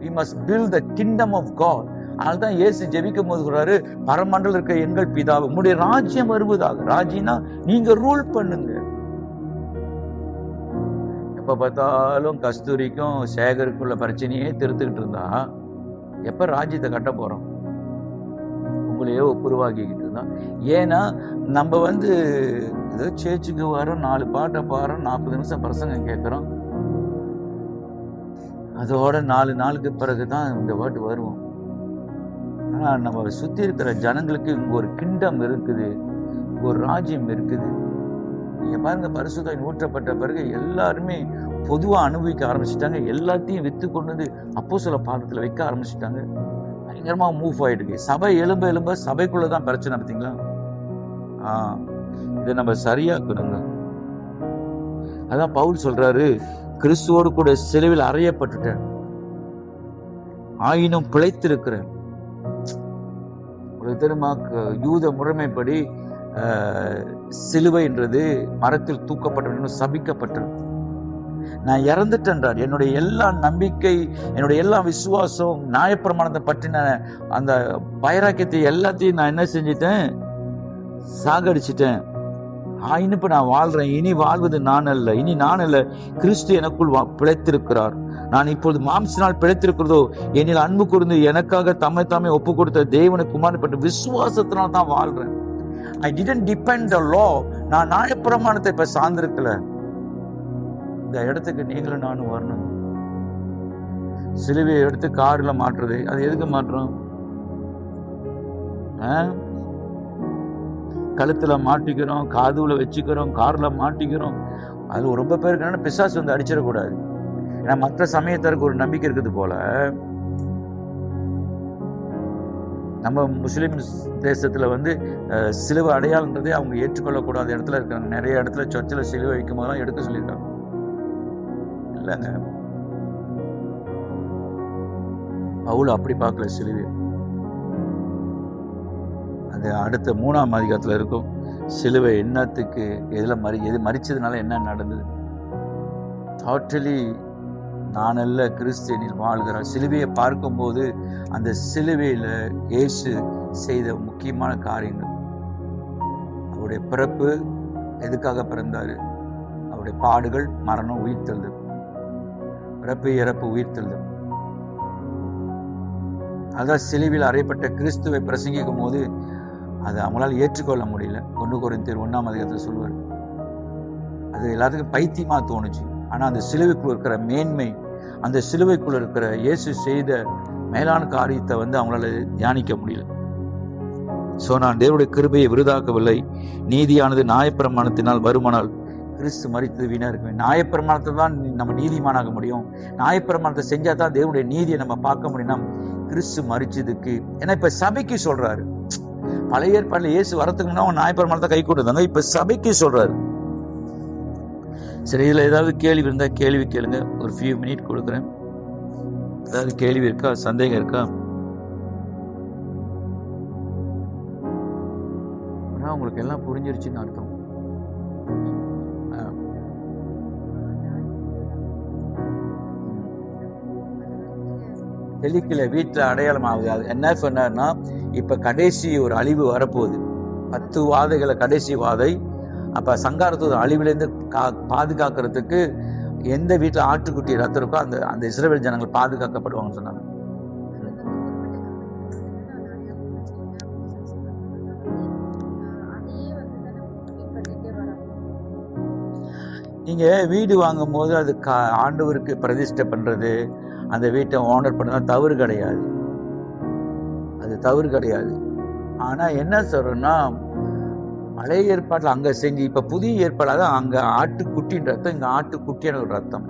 Speaker 1: we must build the kingdom of God. அதுதான் இயேசு ஜெபிக்கும் போது சொல்றாரு, பரமண்டல இருக்க எங்கள் பிதாவே உம்முடைய ராஜ்யம் வருவதாக. ராஜ்யம்னா நீங்க ரூல் பண்ணுங்க. எப்ப பார்த்தாலும் கஸ்தூரிக்கும் சேகருக்குள்ள பிரச்சனையே திருத்துக்கிட்டு இருந்தா எப்ப ராஜ்யத்தை கட்ட போறோம்? உங்களையே ஒப்புருவாக்கிக்கிட்டு இருந்தா. ஏன்னா நம்ம ஏதோ சேர்ச்சுக்கு வரோம், 4 பாட்டை பாடுறோம், 40 நிமிஷம் பிரசங்கம் கேட்கிறோம், அதோட 4 நாளுக்கு பிறகுதான் இந்த பாட்டு வருவோம். ஆனா நம்ம சுத்தி இருக்கிற ஜனங்களுக்கு இங்க ஒரு கிங்டம் இருக்குது, ஒரு ராஜ்யம் இருக்குது. நீங்க பாருங்க, பரிசுத்தம் ஊற்றப்பட்ட பிறகு எல்லாருமே பொதுவா அனுபவிக்க ஆரம்பிச்சுட்டாங்க. எல்லாத்தையும் வித்து கொண்டு வந்து அப்போஸ்தலர் பாதத்துல வைக்க ஆரம்பிச்சுட்டாங்க. பயங்கரமா மூவ் ஆயிடுது. சபை எலும்ப சபைக்குள்ளதான் பிரச்சனை. பார்த்தீங்களா? இதை நம்ம சரியாக்கணுங்க. அதான் பவுல் சொல்றாரு, கிறிஸ்துவோடு கூட சிலுவையில் அறையப்பட்டுட்டேன், ஆயினும் பிழைத்திருக்கிறேன். ஒரு தெரியுமா, யூத முறைமைப்படி சிலுவை என்றது மரத்தில் தூக்கப்பட்ட சபிக்கப்பட்டது. நான் இறந்துட்டேன்றார். என்னுடைய எல்லா நம்பிக்கை, என்னுடைய எல்லா விசுவாசம், நியாயப்பிரமாணத்தை பற்றின அந்த வைராக்கியத்தை எல்லாத்தையும் நான் என்ன செஞ்சிட்டேன்? சாகடிச்சிட்டேன். ஆயினும் இப்ப நான் வாழ்றேன். இனி வாழ்வது நான் அல்ல, இனி நான் அல்ல, கிறிஸ்து எனக்குள் பிழைத்திருக்கிறார். நான் இப்பொழுது மாம்சனால் பிழைத்திருக்கிறதோ என்னில் அன்பு கூர்ந்து எனக்காக தம்மை தாமே ஒப்பு கொடுத்த தேவனுக்கு குமாரப்பட்ட விசுவாசத்தினால் தான் வாழ்றேன். I didn't depend the law. நான் நியாயப்பிரமாணத்தை இப்ப சார்ந்திருக்கல. இந்த இடத்துக்கு நீங்களும் நானும் வரணும். சிலுவையை எடுத்து கார்ல மாட்டுறது, அது எதுக்கு மாட்டுறோம்? கழுத்துல மாட்டிக்கிறோம், காதுல வச்சுக்கிறோம், கார்ல மாட்டிக்கிறோம். அது ரொம்ப பேருக்கு என்னன்னா பிசாசு அடிச்சிடக்கூடாது. ஏன்னா மற்ற சமயத்திற்கு ஒரு நம்பிக்கை இருக்குது போல, நம்ம முஸ்லீம் தேசத்துல சிலுவை அடையாளன்றதே அவங்க ஏற்றுக்கொள்ளக்கூடாத இடத்துல இருக்காங்க. நிறைய இடத்துல சர்ச்சில் சிலுவை வைக்கும் போதெல்லாம் எடுக்க சொல்லியிருக்காங்க. இல்லைங்க, பவுல் அப்படி பார்க்கல சிலுவை. அது அடுத்த 3ஆம் அதிகாரத்துல இருக்கும். சிலுவை என்னத்துக்கு, எது மரிச்சதுனால என்ன நடந்தது? டோட்டலி நான் அல்ல, கிறிஸ்தியனில் வாழ்கிறார். சிலுவையை பார்க்கும்போது அந்த சிலுவையில இயேசு செய்த முக்கியமான காரியங்கள், அவருடைய பிறப்பு, எதுக்காக பிறந்தாரு, அவருடைய பாடுகள், மரணம், உயிர்த்தெழுதல். பிறப்பு, இறப்பு, உயிர்த்தெழுதல். அதான் சிலுவையில் அறையப்பட்ட கிறிஸ்துவை பிரசங்கிக்கும் போது அதை அவங்களால ஏற்றுக்கொள்ள முடியல. 1 கொரிந்தியர் 1ஆம் அதிகாரத்தில் சொல்லுவார். அது எல்லாத்துக்கும் பைத்தியமா தோணுச்சு. ஆனா அந்த சிலுவைக்குள்ள இருக்கிற மேன்மை, அந்த சிலுவைக்குள்ள இருக்கிற இயேசு செய்த மேலான காரியத்தை அவங்களால தியானிக்க முடியல. நான் தேவனுடைய கிருபையை விருதாக்கவில்லை. நீதியானது நியாயப்பிரமாணத்தினால் வருமானால் கிறிஸ்து மரித்தது வீணா இருக்கு. நியாயப்பிரமாணத்தை தான் நம்ம நீதிமானாக முடியும். நியாயப்பிரமாணத்தை செஞ்சா தான் தேவனுடைய நீதியை நம்ம பார்க்க முடியும். கிறிஸ்து மரிச்சதுக்கு, ஏன்னா இப்ப சபைக்கு சொல்றாரு. பழைய ஏற்பாடுல இயேசு வரத்துக்கு முன்னா நியாயப்பிரமாணத்தை கை கொண்டுதாங்க. இப்ப சபைக்கு சொல்றாரு. சரி, இதுல ஏதாவது கேள்வி இருந்தா கேள்வி கேளுங்க. ஒரு ஃபியூ மினிட் கொடுக்குறேன். ஏதாவது கேள்வி இருக்கா, சந்தேகம் இருக்கா? உங்களுக்கு எல்லாம் புரிஞ்சிருச்சுன்னு அர்த்தம். தெளிக்கல, வீட்டுல அடையாளம் ஆகுது. அது என்ன சொன்னார்னா, இப்ப கடைசி ஒரு அழிவு வரப்போகுது. 10 வாதைகளை கடைசி வாதை. அப்ப சங்காரத்தோட அழிவிலிருந்து பாதுகாக்கிறதுக்கு எந்த வீட்டுல ஆட்டுக்குட்டி ரத்தம் இருக்கோ அந்த இஸ்ரவேல் ஜனங்கள் பாதுகாக்கப்படுவாங்கன்னு சொன்னாங்க. நீங்க வீடு வாங்கும் போது அது ஆண்டவருக்கு பிரதிஷ்டை பண்றது, அந்த வீட்டை ஓனர் பண்ண தவறு கிடையாது, அது தவறு கிடையாது. ஆனா என்ன சொல்றோம்னா, பழைய ஏற்பாட்டில் அங்க செஞ்சு இப்ப புதிய ஏற்பாடு அங்க ஆட்டுக்குட்டின் ரத்தம், இங்க ஆட்டுக்குட்டியான ஒரு ரத்தம்.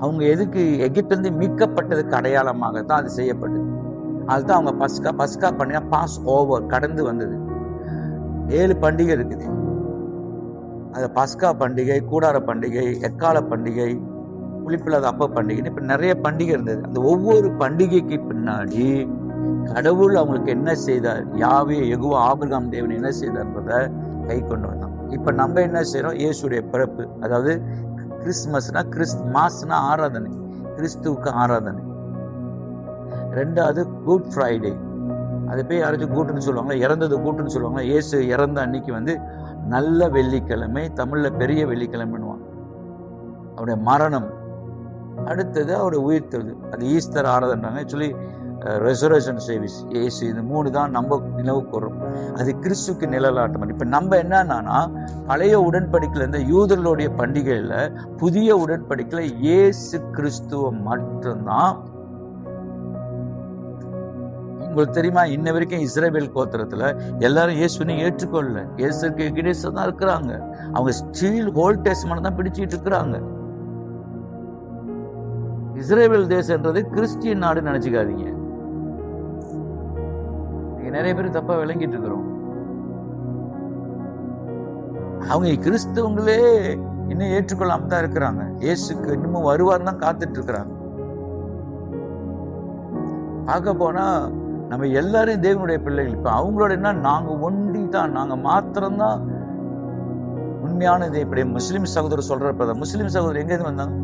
Speaker 1: அவங்க எதுக்கு எகிப்திலிருந்து மீட்கப்பட்டதுக்கு அடையாளமாகத்தான் அது செய்யப்பட்டது. அதுதான் அவங்க பஸ்கா பண்ணினா பாஸ் ஓவர், கடந்து வந்தது. 7 பண்டிகை இருக்குது. அது பஸ்கா பண்டிகை, கூடார பண்டிகை, எக்கால பண்டிகை, புளிப்பில்லாத அப்ப பண்டிகை, இப்ப நிறைய பண்டிகை இருந்தது. அந்த ஒவ்வொரு பண்டிகைக்கு பின்னாடி கடவுள் அவங்களுக்கு என்ன செய்தார், யாவே யெகோவா ஆபிரகாம் தேவன் என்ன செய்தார்ன்றத கை கொண்டு வந்தோம். இப்ப நம்ம என்ன செய்யறோம், இயேசுடைய பிறப்பு, அதாவது கிறிஸ்துமஸ்னா மாஸ்னா ஆராதனை, கிறிஸ்துவுக்கு ஆராதனை. 2வது குட் ஃப்ரைடே, அது போய் யாராச்சும் கூட்டுன்னு சொல்லுவாங்களா, இறந்தது கூட்டுன்னு சொல்லுவாங்களா. இயேசு இறந்த அன்னைக்கு வந்து நல்ல வெள்ளிக்கிழமை, தமிழ்ல பெரிய வெள்ளிக்கிழமைன்னுவாங்க. அவருடைய மரணம், அடுத்தது அவருடைய உயிர்த்தெழுது, அது ஈஸ்டர் ஆராதனைன்றாங்க. ஆக்சுவலி ரெசரேஷன் சர்வீஸ், இயேசு, இது 3 தான் நம்ம நினைவுக்கு வரும். அது கிறிஸ்துக்கு நிழலாட்டம். இப்ப நம்ம என்னன்னா, பழைய உடன்படிக்கையில இருந்த யூதர்களுடைய பண்டிகையில புதிய உடன்படிக்கையில இயேசு கிறிஸ்துவ மட்டும்தான். உங்களுக்கு தெரியுமா, இன்ன வரைக்கும் இஸ்ரவேல் கோத்திரத்துல எல்லாரும் இயேசுனை ஏற்றுக்கொள்ளல. இயேசுக்கு எகினஸ்டா தான் இருக்கிறாங்க. அவங்க ஸ்டீல் ஓல்ட் டெஸ்டமென்ட் தான் பிடிச்சிட்டு இருக்கிறாங்க. இஸ்ரவேல் தேசம்ன்றது கிறிஸ்டியன் நாடு நினைச்சுக்காதீங்க. நிறைய பேர் தப்பா விளங்கிட்டு இருக்கிறோம். அவங்க கிறிஸ்தவங்களே இன்னும் ஏற்றுக்கொள்ளாம தான் இருக்கிறாங்க. இயேசுக்கு இன்னமும் வருவார் தான் காத்துட்டு இருக்கிறாங்க. பார்க்க போனா நம்ம எல்லாரும் தேவனுடைய பிள்ளைகள். இப்ப அவங்களோட என்ன, நாங்க ஒண்டி தான், நாங்க மாத்திரம்தான் உண்மையானது. இப்படி முஸ்லிம் சகோதரர் சொல்றப்ப, முஸ்லிம் சகோதரர் எங்க இருந்து வந்தாங்க?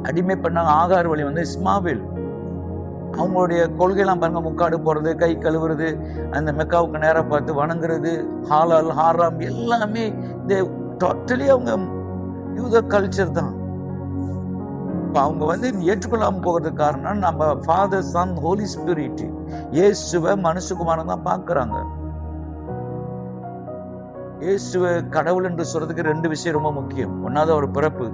Speaker 1: அடிமை பண்ணாங்க. ஆகார் வழி வந்து இஸ்மாவில். அவங்களுடைய கொள்கையெல்லாம் பாருங்க, முக்காடு போறது, கை கழுவுறது, அந்த மெக்காவுக்கு நேரம் பார்த்து வணங்குறது, ஹாலால் ஹாராம் எல்லாமே டோட்டலி அவங்க யூத கல்ச்சர் தான். அவங்க வந்து ஏற்றுக்கொள்ளாம போகிறதுக்கு காரணம், நம்ம ஃபாதர், சன், ஹோலி ஸ்பிரிட், இயேசுவை மனுஷகுமாரன் தான் பார்க்கறாங்க. இயேசுவை கடவுள் என்று சொல்றதுக்கு 2 விஷயம் ரொம்ப முக்கியம். ஒன்னாவது ஒரு பிறப்பு.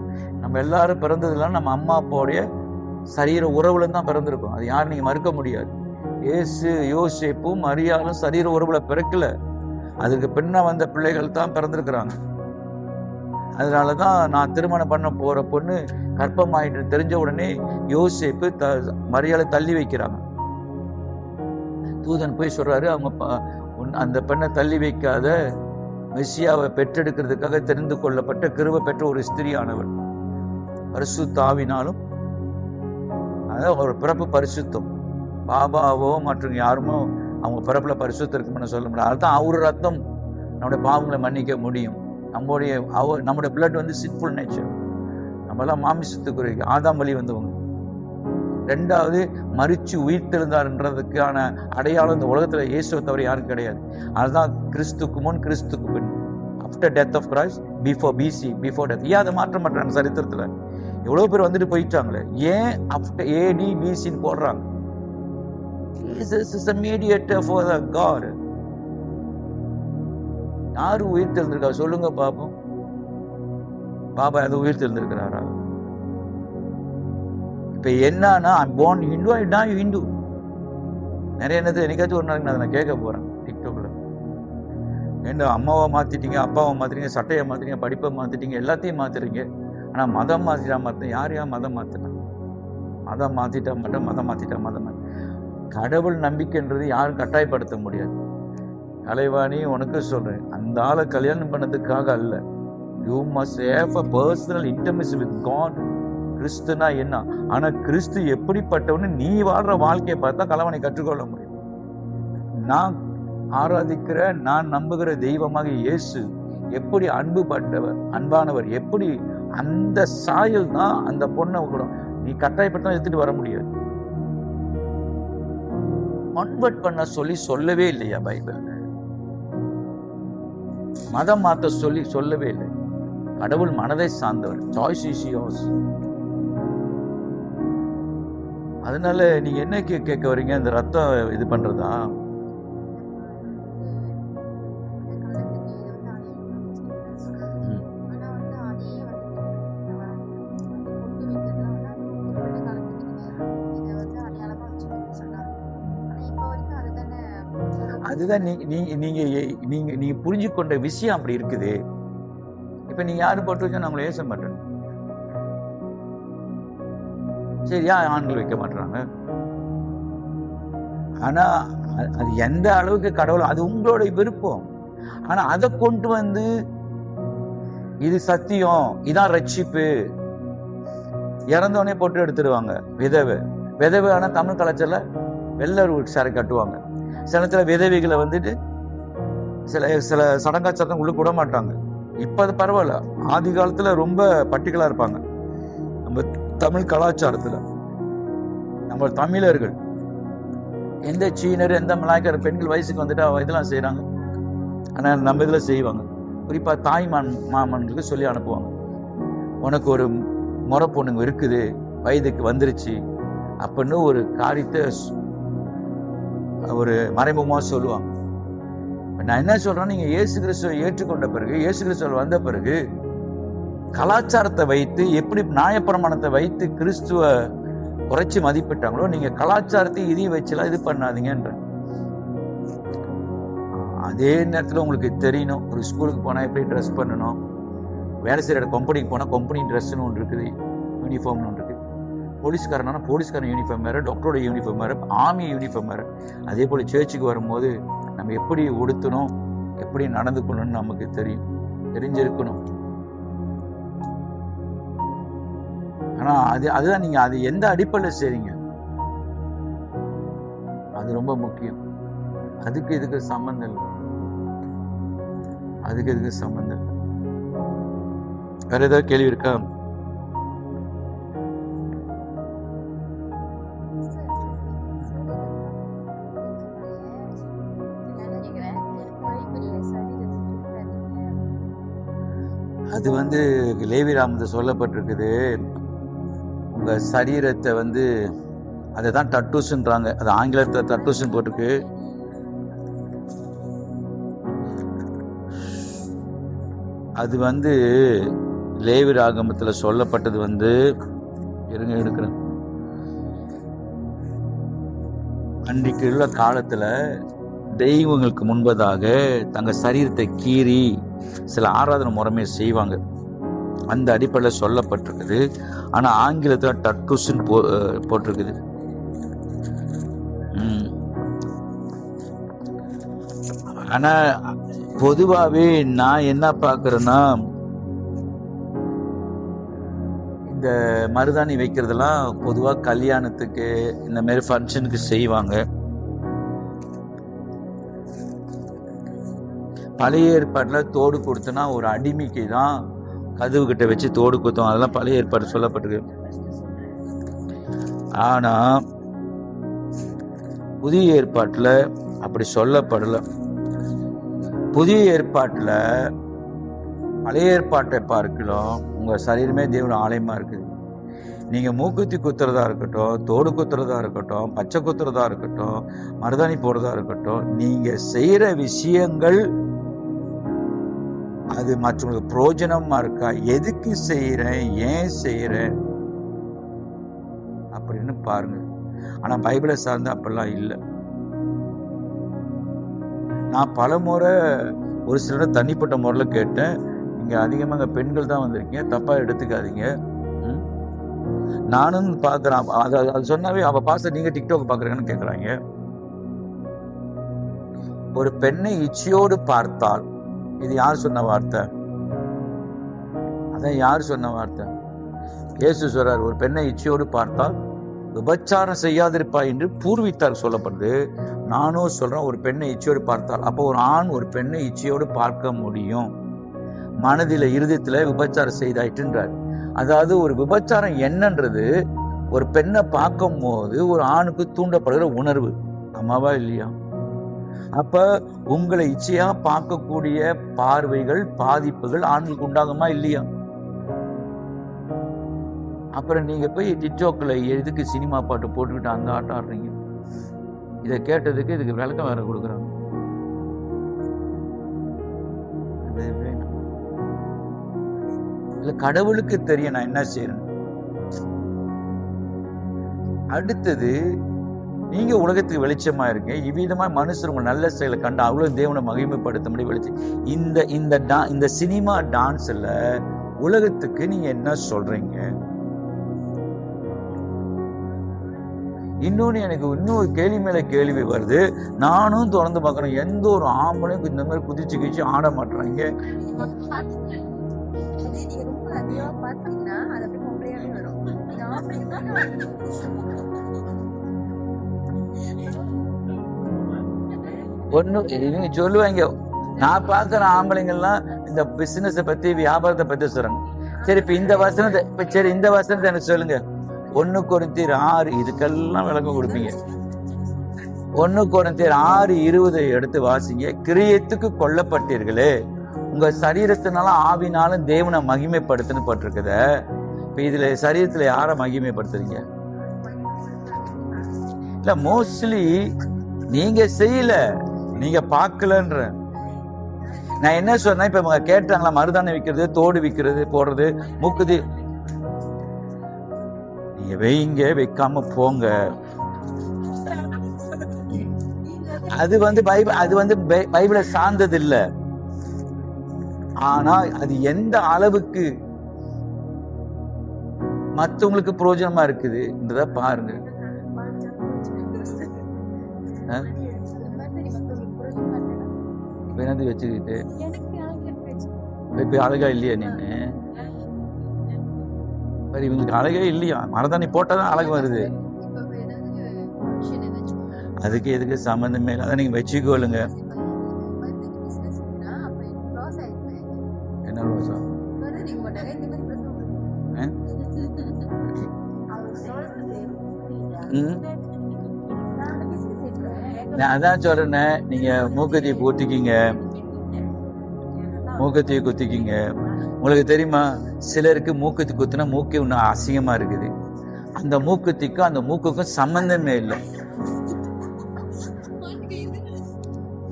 Speaker 1: நம்ம எல்லாரும் பிறந்ததுலாம் நம்ம அம்மா அப்பாவுடைய சரீர உறவுல தான் பிறந்திருக்கும். அது யாரும் நீங்க மறுக்க முடியாது. இயேசு யோசேப்பும் மரியாளும் சரீர உறவுல பிறக்கல, அதுக்கு பின்ன வந்த பிள்ளைகள் தான் பிறந்திருக்கிறாங்க. அதனாலதான் நான் திருமணம் பண்ண போற பொண்ணு கர்ப்பமாயிட்டு தெரிஞ்ச உடனே யோசேப்பு மரியாதை தள்ளி வைக்கிறாங்க. தூதன் போய் சொல்றாரு, அவங்க அந்த பெண்ணை தள்ளி வைக்காத, மெசியாவை பெற்றெடுக்கிறதுக்காக தெரிந்து கொள்ளப்பட்ட கிருபை பெற்ற ஒரு ஸ்திரியானவர், பரிசுத்த ஆவினாலும், அதாவது ஒரு பிறப்பு பரிசுத்தம். பாபாவோ மற்றும் யாருமோ அவங்க பிறப்புல பரிசுத்தம் இருக்குன்னு சொல்ல முடியாது. அதுதான் அவரு ரத்தம் நம்முடைய பாவங்களை மன்னிக்க முடியும். நம்முடைய பிளட் வந்து சின்ஃபுல் நேச்சர். நம்மளாம் மாமிசத்துக்குரிய ஆதாம் வழி வந்தவங்க. 2வது மரிச்சு உயிர்த்தெழுந்தார்ன்றதுக்கான அடையாளம் இந்த உலகத்துல இயேசுவை தவிர யாரும் கிடையாது. அதுதான் கிறிஸ்துக்கு முன் கிறிஸ்துக்கு பின், after death of Christ, before BC, before death. ஏன் அதை மாற்ற மாட்டாங்க? சரித்திரத்துல எவ்வளவு பேர் வந்துட்டு போயிட்டாங்களே, ஏன் ஆஃப்டர் ஏடி பிசின்னு போடுறாங்க? Jesus is a mediator for the God. யாரு உயிர் தெரிந்திருக்கா சொல்லுங்க பாப்போம். பாபா எது உயிர் தெரிந்திருக்கிறாரா? இப்ப என்னன்னா, I'm born Hindu, I die Hindu. நிறைய என்னது என்னைக்காச்சும் ஒரு நாளைக்கு நான் கேட்க போறேன் டிக்டாக்ல. ஏன்னா அம்மாவை மாத்திட்டீங்க, அப்பாவை மாத்துறீங்க, சட்டையை மாத்துறீங்க, படிப்பை மாத்திட்டீங்க, எல்லாத்தையும் மாத்துறீங்க. ஆனா மதம் மாத்திட்டா மாத்த யார் மதம் மாத்தினா? மதம் மாத்திட்டா மட்டும் மதம் மாத்திட்டா மதம். கடவுள் நம்பிக்கைன்றது யாரும் கட்டாயப்படுத்த முடியாது. கலைவாணி உனக்கு சொல்றேன், அந்த ஆளை கல்யாணம் பண்ணதுக்காக அல்ல. You must have a personal intimacy with God. கிறிஸ்துனா என்ன? ஆனா கிறிஸ்து எப்படிப்பட்டவன்னு நீ வாழ்ற வாழ்க்கையை பார்த்தா கலவனை கற்றுக்கொள்ள முடியும். நான் ஆராதிக்கிற, நான் நம்புகிற தெய்வமாக இயேசு எப்படி அன்புபட்டவர், அன்பானவர், எப்படி அந்த சாயல் தான் அந்த பொண்ணை கூட நீ கட்டாயப்படுத்த எடுத்துட்டு வர முடியாது. கன்வெர்ட் பண்ண சொல்லவே இல்லையா பைபிள்? மதம் மாத்த சொல்லவே இல்லை. கடவுள் மனதை சார்ந்தவர். Choice is yours. அதனால நீங்க என்ன கேட்க வரீங்க? இந்த ரத்தம் இது பண்றதா? அதுதான் நீங்க புரிஞ்சு கொண்ட விஷயம் அப்படி இருக்குது. இப்ப நீங்க யாரு போட்டு வச்சா நான் உங்களை ஏச மாட்டேன். சரி, ஏன் ஆண்கள் வைக்க மாட்டாங்க? ஆனா அது எந்த அளவுக்கு கடவுள், அது உங்களோட விருப்பம். ஆனா அதை கொண்டு வந்து இது சத்தியம், இதான் ரட்சிப்பு, இறந்தவனே போட்டு எடுத்துடுவாங்க. விதவை ஆனா தமிழ் கலாச்சாரத்துல வெள்ளர் சாரை கட்டுவாங்க. சில விதவைகளை வந்துட்டு சில சடங்காச்சாரம் உள்ள விட மாட்டாங்க. இப்ப அது பரவாயில்ல. ஆதி காலத்துல ரொம்ப பர்டிகுலரா இருப்பாங்க. நம்ம தமிழ் கலாச்சாரத்துல நம்ம தமிழர்கள் எந்த சீனர் எந்த மலாய்க்கார பெண்கள் வயசுக்கு வந்துட்டு இதெல்லாம் செய்யறாங்க. ஆனா நம்ம இதுல செய்வாங்க. குறிப்பா தாய் மாமன்களுக்கு சொல்லி அனுப்புவாங்க, உனக்கு ஒரு முறை பொண்ணுங்க இருக்குது, வயதுக்கு வந்துருச்சு அப்படின்னு ஒரு காரியத்தை ஒரு மறைமுகமா சொல்லுவாங்க. நான் என்ன சொல்றேன், நீங்க இயேசு கிறிஸ்துவை ஏற்றுக்கொண்ட பிறகு, இயேசு கிறிஸ்துவ வந்த பிறகு கலாச்சாரத்தை வைத்து எப்படி நியாயப்பிரமாணத்தை வைத்து கிறிஸ்துவ குறைச்சி மதிப்பிட்டாங்களோ, நீங்க கலாச்சாரத்தை இதையும் வச்சுலாம் இது பண்ணாதீங்கன்ற. அதே நேரத்தில் உங்களுக்கு தெரியணும், ஒரு ஸ்கூலுக்கு போனா எப்படி ட்ரெஸ் பண்ணணும், வேலை செய்யற கம்பெனிக்கு போனா கம்பெனி ட்ரெஸ்ன்னு ஒன்று இருக்குது, யூனிஃபார்ம்னு ஒன்று இருக்குது. போலீஸ்காரனா போலீஸ்காரன் யூனிஃபார்ம் வேறு, டாக்டரோட யூனிஃபார்ம் வேறு, ஆர்மி யூனிஃபார்ம் வேறு. அதே போல் சர்ச்சுக்கு வரும்போது நம்ம எப்படி உடுத்தணும், எப்படி நடந்துக்கணும்னு நமக்கு தெரிஞ்சிருக்கணும். ஆனா அதுதான் நீங்க அது எந்த அடிப்படையில் செய்றீங்க, அது ரொம்ப முக்கியம். அதுக்கு இதுக்கு சம்பந்தம் இல்லை, அதுக்கு இதுக்கு சம்பந்தம் இல்லை. வேற ஏதாவது கேள்வி இருக்கா? அது லேவியராகமத்துல சொல்லப்பட்டிருக்குது, உங்க சரீரத்தை அதை தான் டட்டூஸ்ன்றாங்க. அது ஆங்கிலத்தில் டட்டூஸ்ன்னு போட்டிருக்கு. அது லேவியராகமத்துல சொல்லப்பட்டது இருங்க எடுக்கிறேன். அன்றைக்கு உள்ள காலத்துல தெய்வங்களுக்கு முன்பதாக தங்க சரீரத்தை கீறி சில ஆராதனை முறைமையை செய்வாங்க. அந்த அடிப்படையில் சொல்லப்பட்டிருக்குது. ஆனா ஆங்கிலத்துல டட்டூஸ்ன்னு போட்டிருக்குது. ஆனா பொதுவாவே நான் என்ன பாக்குறேன்னா, இந்த மருதாணி வைக்கிறதெல்லாம் பொதுவா கல்யாணத்துக்கு இந்த மாதிரி ஃபங்க்ஷனுக்கு செய்வாங்க. பழைய ஏற்பாட்டுல தோடு கொடுத்தனா ஒரு அடிமைக்கு தான் கதவு கிட்ட வச்சு தோடு குத்தம், அதெல்லாம் பழைய ஏற்பாடு சொல்லப்பட்டிருக்கு. ஆனா புதிய ஏற்பாட்டுல அப்படி சொல்லப்படல. புதிய ஏற்பாட்டுல பழைய ஏற்பாட்டை பார்க்கலாம், உங்க சரீரமே தேவன் ஆலயமா இருக்குது. நீங்க மூக்குத்தி குத்துறதா இருக்கட்டும், தோடு குத்துறதா இருக்கட்டும், பச்சை குத்துறதா இருக்கட்டும், மருதாணி போடுறதா இருக்கட்டும், நீங்க செய்யற விஷயங்கள் அது மற்றவங்களுக்கு பிரயோஜனமா இருக்கா, எதுக்கு செய்யறேன், ஏன் செய்யறேன் அப்படின்னு பாருங்க. ஆனா பைபிளை சார்ந்து அப்படிலாம் இல்லை. நான் பல முறை ஒரு சிலரை தனிப்பட்ட முறையில் கேட்டேன், இங்க அதிகமாக பெண்கள் தான் வந்திருக்கீங்க, தப்பா எடுத்துக்காதீங்க. நானும் பாக்குறேன். அது சொன்னாவே அவ பாச நீங்க டிக்டாக் பாக்குறீங்கன்னு கேக்குறாங்க. ஒரு பெண்ணை இச்சையோடு பார்த்தால், இது யார் சொன்ன வார்த்தை? அதான் யார் சொன்ன வார்த்தை? இயேசு சொல்றார், ஒரு பெண்ணை இச்சையோடு பார்த்தால் விபச்சாரம் செய்யாதிருப்பா என்று பூர்வித்தார் சொல்லப்படுது. நானும் சொல்றேன், ஒரு பெண்ணை இச்சையோடு பார்த்தால், அப்போ ஒரு ஆண் ஒரு பெண்ணை இச்சையோடு பார்க்க முடியும். மனதில இருதயத்துல விபச்சாரம் செய்தாயிட்டுன்றார். அதாவது ஒரு விபச்சாரம் என்னன்றது ஒரு பெண்ணை பார்க்கும் போது ஒரு ஆணுக்கு தூண்டப்படுகிற உணர்வு, ஆமாவா இல்லையா? அப்ப உங்களை இச்சையா பார்க்கக்கூடிய பார்வைகள், பாதிப்புகள் ஆண்களுக்கு உண்டாகுமா இல்லையா? அப்புறம் நீங்க போய் டிக்டாக்ல எதுக்கு சினிமா பாட்டு போட்டுக்கிட்டு அந்த ஆட்டம் ஆடுறீங்க? இதை கேட்டதுக்கு இதுக்கு விளக்கம் வேற கொடுக்குறாங்க. இல்ல, கடவுளுக்கு தெரியும் நான் என்ன செய்யறேன். அடுத்தது, நீங்க உலகத்துக்கு வெளிச்சமா இருக்க, இவ்விதமா மனுஷர் உங்க நல்ல செயலை கண்டு அவ்வளவு தேவனை மகிமைப்படுத்த முடியும் வெளிச்சம். இந்த சினிமா டான்ஸ்ல உலகத்துக்கு நீங்க என்ன சொல்றீங்க? இன்னொன்னு, எனக்கு இன்னொரு கேள்வி மேல கேள்வி வருது. நானும் தொடர்ந்து பாக்குறேன், எந்த ஒரு ஆம்பளையும் இந்த மாதிரி குதிச்சு கிச்சு ஆட மாட்டாங்க. ஒண்ணு இவங்க சொல்லுவாங்க, நான் பாக்குற ஆம்பளைங்கள்லாம் இந்த பிசினஸ் பத்தி, வியாபாரத்தை பத்தி சொல்றாங்க. சரி, இப்ப இந்த வசனத்தை எனக்கு சொல்லுங்க. 1 கொரிந்தியர் 6, இதுக்கெல்லாம் விளக்கம் கொடுப்பீங்க. 1 கொரிந்தியர் 6:20 எடுத்து வாசிங்க. கிரியத்துக்கு கொல்லப்பட்டீர்களே, உங்க சரீரத்தினால ஆவினாலும் தேவனை மகிமைப்படுத்துன்னு பட்டிருக்குத. இப்ப இதுல சரீரத்துல யார மகிமைப்படுத்துறீங்க? இல்ல, மோஸ்ட்லி நீங்க செய்யல, நீங்க பார்க்கலன்ற. நான் என்ன சொன்னேன், இப்ப கேட்டாங்களா மருதாணி விற்கிறது, தோடு விற்கிறது, போடுறது, மூக்குதி, நீங்க வைங்க, வைக்காம போங்க. அது பைபிளை சார்ந்தது இல்ல. ஆனா அது எந்த அளவுக்கு மத்தவங்களுக்கு பிரயோஜனமா இருக்குதுன்றத பாருங்க. வச்சுக்கிட்டு இப்ப அழகா இல்லையா நீன்னு? இவங்களுக்கு அழகே இல்லையா? மரதாணி போட்டாதான் அழகு வருது. அதுக்கு எதுக்கு சம்பந்தமே இல்லை. அதை நீங்க வச்சுக்கோளுங்க. என்ன ரோசம்? நான் அதான் சொல்றேன், நீங்க மூக்கத்தியை போட்டிக்கிங்க, மூக்கத்தியை குத்திக்கிங்க. உங்களுக்கு தெரியுமா, சிலருக்கு மூக்கத்தி குத்துனா மூக்கே இன்னும் அசிங்கமா இருக்குது. அந்த மூக்கத்திக்கும் அந்த மூக்குக்கும் சம்பந்தமே இல்லை.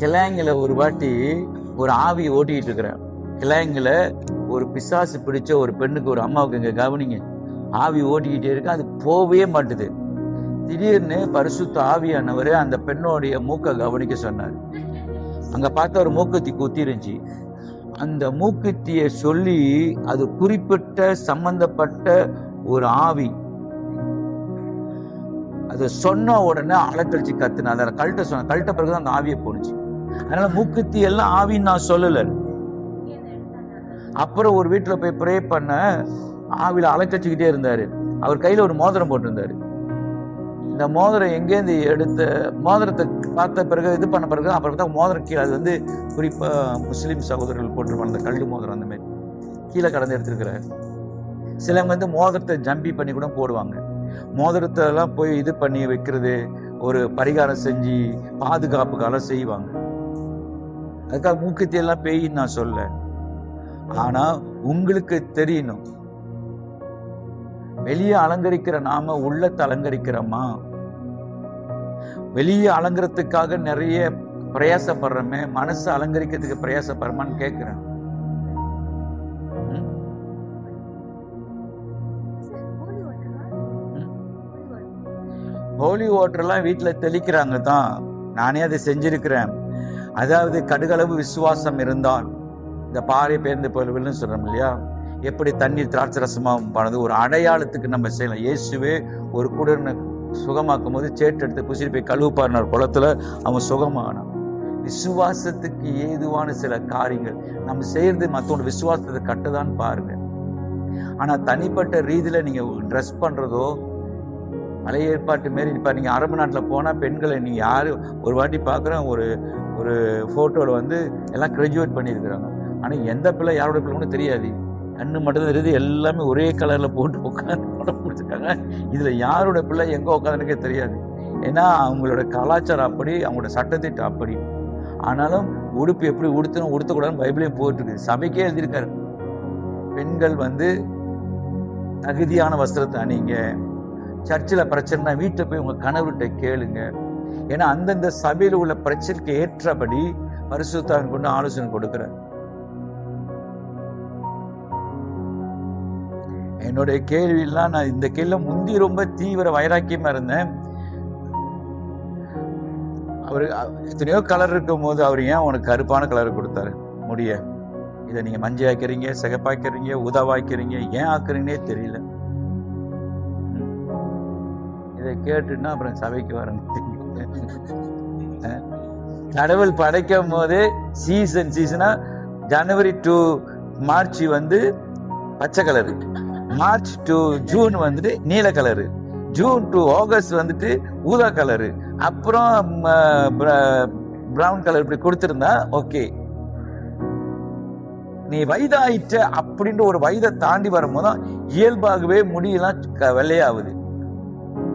Speaker 1: கிளாங்கில ஒரு வாட்டி ஒரு ஆவி ஓட்டிக்கிட்டு இருக்கிறேன். கிளாங்கில ஒரு பிசாசு பிடிச்ச ஒரு பெண்ணுக்கு, ஒரு அம்மாவுக்கு, இங்க கவனிங்க, ஆவி ஓட்டிக்கிட்டே இருக்கு, அது போகவே மாட்டுது. திடீர்னு பரிசுத்த ஆவியானவரே அந்த பெண்ணோடைய மூக்க கவனிக்க சொன்னார். அங்க பார்த்த ஒரு மூக்குத்தி குத்தி இருந்துச்சு. அந்த மூக்குத்தியை சொல்லி அது குறிப்பிட்ட சம்பந்தப்பட்ட ஒரு ஆவி. அது சொன்ன உடனே அலக்கழிச்சு கத்துனா, அதை கழட்ட சொன்ன, கழட்ட பிறகுதான் அந்த ஆவியை போனுச்சு. அதனால மூக்குத்தி எல்லாம் ஆவின்னு நான் சொல்லல. அப்புறம் ஒரு வீட்டுல போய் ப்ரே பண்ண, ஆவியில அலக்கழிச்சுக்கிட்டே இருந்தாரு. அவர் கையில ஒரு மோதிரம் போட்டிருந்தாரு. இந்த மோதிரம் எங்கேருந்து எடுத்த, மோதிரத்தை பார்த்த பிறகு இது பண்ண பிறகு அப்புறம் தான் மோதிரம் கீழே, அது குறிப்பா முஸ்லீம் சகோதரர்கள் போட்டிருப்பாங்க அந்த கல்டு மோதிரம், அந்த மாதிரி கீழே கடந்து எடுத்துருக்கிறாரு. சிலவங்க மோதிரத்தை ஜம்பி பண்ணி கூட போடுவாங்க. மோதிரத்தை எல்லாம் போய் இது பண்ணி வைக்கிறது, ஒரு பரிகாரம் செஞ்சு பாதுகாப்புக்காக செய்வாங்க. அதுக்காக மூக்குத்தி எல்லாம் பேயின்னு நான் சொல்ல. ஆனா உங்களுக்கு தெரியணும், வெளியே அலங்கரிக்கிற நாம உள்ளத்தை அலங்கரிக்கிறோமா? வெளியே அலங்கரத்துக்காக நிறைய பிரயாசப்படுறோமே, மனசு அலங்கரிக்கிறதுக்கு பிரயாசப்படுறோமான்னு கேட்கிறேன். ஹோலி வாட்டர்லாம் வீட்டுல தெளிக்கிறாங்க தான், நானே அதை செஞ்சிருக்கிறேன். அதாவது கடுகளவு விசுவாசம் இருந்தால் இந்த பாறை பேர்ந்து போல்னு சொல்றோம் இல்லையா, எப்படி தண்ணீர் திராட்சை ரசமா பண்ணது ஒரு அடையாளத்துக்கு நம்ம செய்யலாம். இயேசுவே ஒரு கூட சுகமாக்கும் போது சேட்டு எடுத்து புசிட்டு போய் கழுவுப்பாருன குளத்துல அவன் சுகமானான். விசுவாசத்துக்கு ஏதுவான சில காரியங்கள் நம்ம செய்யறது மற்றவங்க விசுவாசத்தை கட்டுதான் பாருங்க. ஆனா தனிப்பட்ட ரீதியில நீங்க ட்ரெஸ் பண்றதோ, பழைய ஏற்பாட்டு மாரி இப்ப நீங்க அரபு நாட்டுல போனா பெண்களை நீங்க யாரு ஒரு வாட்டி பாக்குறேன், ஒரு போட்டோல எல்லாம் கிராஜுவேட் பண்ணியிருக்கிறாங்க. ஆனா எந்த பிள்ளை யாரோட பிள்ளைன்னு தெரியாது, கண்ணு மட்டும் தெரியுது, எல்லாமே ஒரே கலர்ல போட்டு உட்காந்துருக்காங்க. இதுல யாரோட பிள்ளை எங்க உட்காந்துருக்கே தெரியாது. ஏன்னா அவங்களோட கலாச்சாரம் அப்படி, அவங்களோட சட்டத்திட்டம் அப்படி. ஆனாலும் உடுப்பு எப்படி உடுத்தணும் உடுத்தக்கூடாதுன்னு பைபிளையும் போட்டுருக்கு. சபைக்கே எழுதியிருக்காரு, பெண்கள் தகுதியான வஸ்திரத்தை அணிங்க. சர்ச்சில் பிரச்சனைனா வீட்டை போய் உங்க கணவர்கிட்ட கேளுங்க. ஏன்னா அந்தந்த சபையில் உள்ள பிரச்சனைக்கு ஏற்றபடி பரிசுத்தாவின் கொண்டு ஆலோசனை கொடுக்கிறார். என்னுடைய கேள்வியெல்லாம், நான் இந்த கேள்வி முந்தி ரொம்ப தீவிர வைராக்கியமா இருந்தேன். அவரு எத்தனையோ கலர் இருக்கும் போது அவர் ஏன் உனக்கு கருப்பான கலர் கொடுத்தாரு முடிய? இதை நீங்க மஞ்சள் ஆக்கிறீங்க, சிகப்பாக்கிறீங்க, உதவாக்கிறீங்க, ஏன் ஆக்குறீங்கன்னே தெரியல. இதை கேட்டுன்னா அப்புறம் சபைக்கு வரணும். கடவுள் படைக்கும் போது சீசனா ஜனவரி டு மார்ச் பச்சை கலரு, மார்ச் டு ஜூன் நீல கலரு, ஜூன் டு ஆகஸ்ட் ஊதா கலரு, அப்புறம் பிரவுன் கலர் இப்படி கொடுத்திருந்தா ஓகே. நீ வயதாயிட்ட அப்படின்ற ஒரு வயதை தாண்டி வரும்போதுதான் இயல்பாகவே முடியெல்லாம் வெள்ளையாகுது.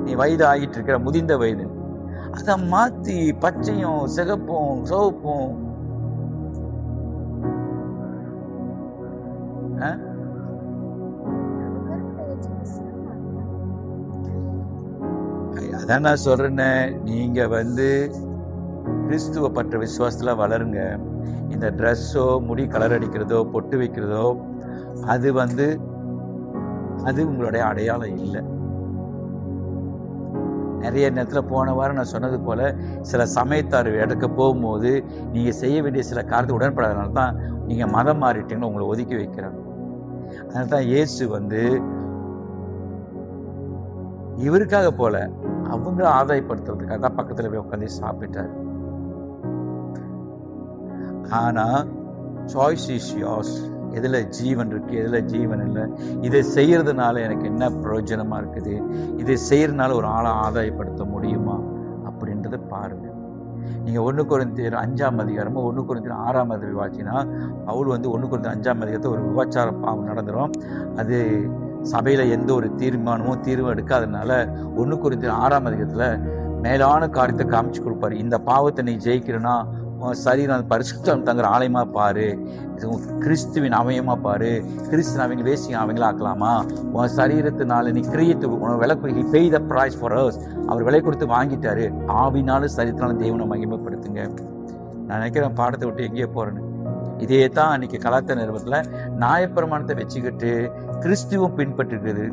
Speaker 1: நீ வயது ஆகிட்டு இருக்கிற முதிர்ந்த வயது. அதை மாத்தி பச்சையும் சிகப்பும் சிவப்பும் அதான் நான் சொல்றேன்னு, நீங்க கிறிஸ்துவ பற்ற விசுவாசத்துல வளருங்க. இந்த ட்ரெஸ்ஸோ, முடி கலர் அடிக்கிறதோ, பொட்டு வைக்கிறதோ, அது அது உங்களுடைய அடையாளம் இல்லை. நிறைய நேரத்தில் போன வாரம் நான் சொன்னது போல, சில சமயத்தார் இடக்க போகும்போது நீங்க செய்ய வேண்டிய சில காரியத்தை உடன்படாதனால தான் நீங்க மதம் மாறிட்டீங்கன்னு உங்களை ஒதுக்கி வைக்கிறாங்க. அதனால தான் இயேசு இவருக்காக போல அவங்க ஆதாயப்படுத்துறதுக்காக தான் பக்கத்துல போய் உட்காந்து சாப்பிட்டாரு. ஆனா சாய்ஸ் இஸ் யோர்ஸ். எதுல ஜீவன் இருக்கு, எதுல ஜீவன் இல்லை, இதை செய்யறதுனால எனக்கு என்ன பிரயோஜனமா இருக்குது, இதை செய்யறதுனால ஒரு ஆளை ஆதாயப்படுத்த முடியுமா அப்படின்றத பாருங்க. நீங்க 1 கொரிந்தியர் 5ஆம் அதிகாரமோ 1 கொரிந்தியர் 6ஆம் அதிகாரம் வாசினா, பவுல் 1 கொரிந்தியர் 5ஆம் அதிகாரத்தை ஒரு விபச்சார பாவம் நடந்துரும், அது சபையில எந்த ஒரு தீர்வு எடுக்காதனால 1 கொரிந்தியர் 6ஆம் அதிகாரத்துல மேலான காரியத்தை காமிச்சு கொடுப்பாரு. இந்த பாவத்தை நீ ஜெயிக்கிறனா, சரீரம் பரிசுத்தம் தங்குற ஆலயமா பாரு, கிறிஸ்துவின் அவயமா பாரு, கிறிஸ்துவின் அவங்க வேசிங்க அவங்களா ஆக்கலாமா, உன் சரீரத்தினால நீ கிரியத்து விலை pay the price for us, அவர் விலை கொடுத்து வாங்கிட்டாரு. ஆவினாலும் சரீரத்தினாலும் தேவனை மகிமைப்படுத்துங்க. நான் நினைக்கிறேன் பாடத்தை விட்டு எங்கேயே போறேன்னு. இதே தான் அன்னைக்கு கலாச்சார நிறுவனத்துல நியாயப்பிரமாணத்தை வச்சுக்கிட்டு கிறிஸ்துவும்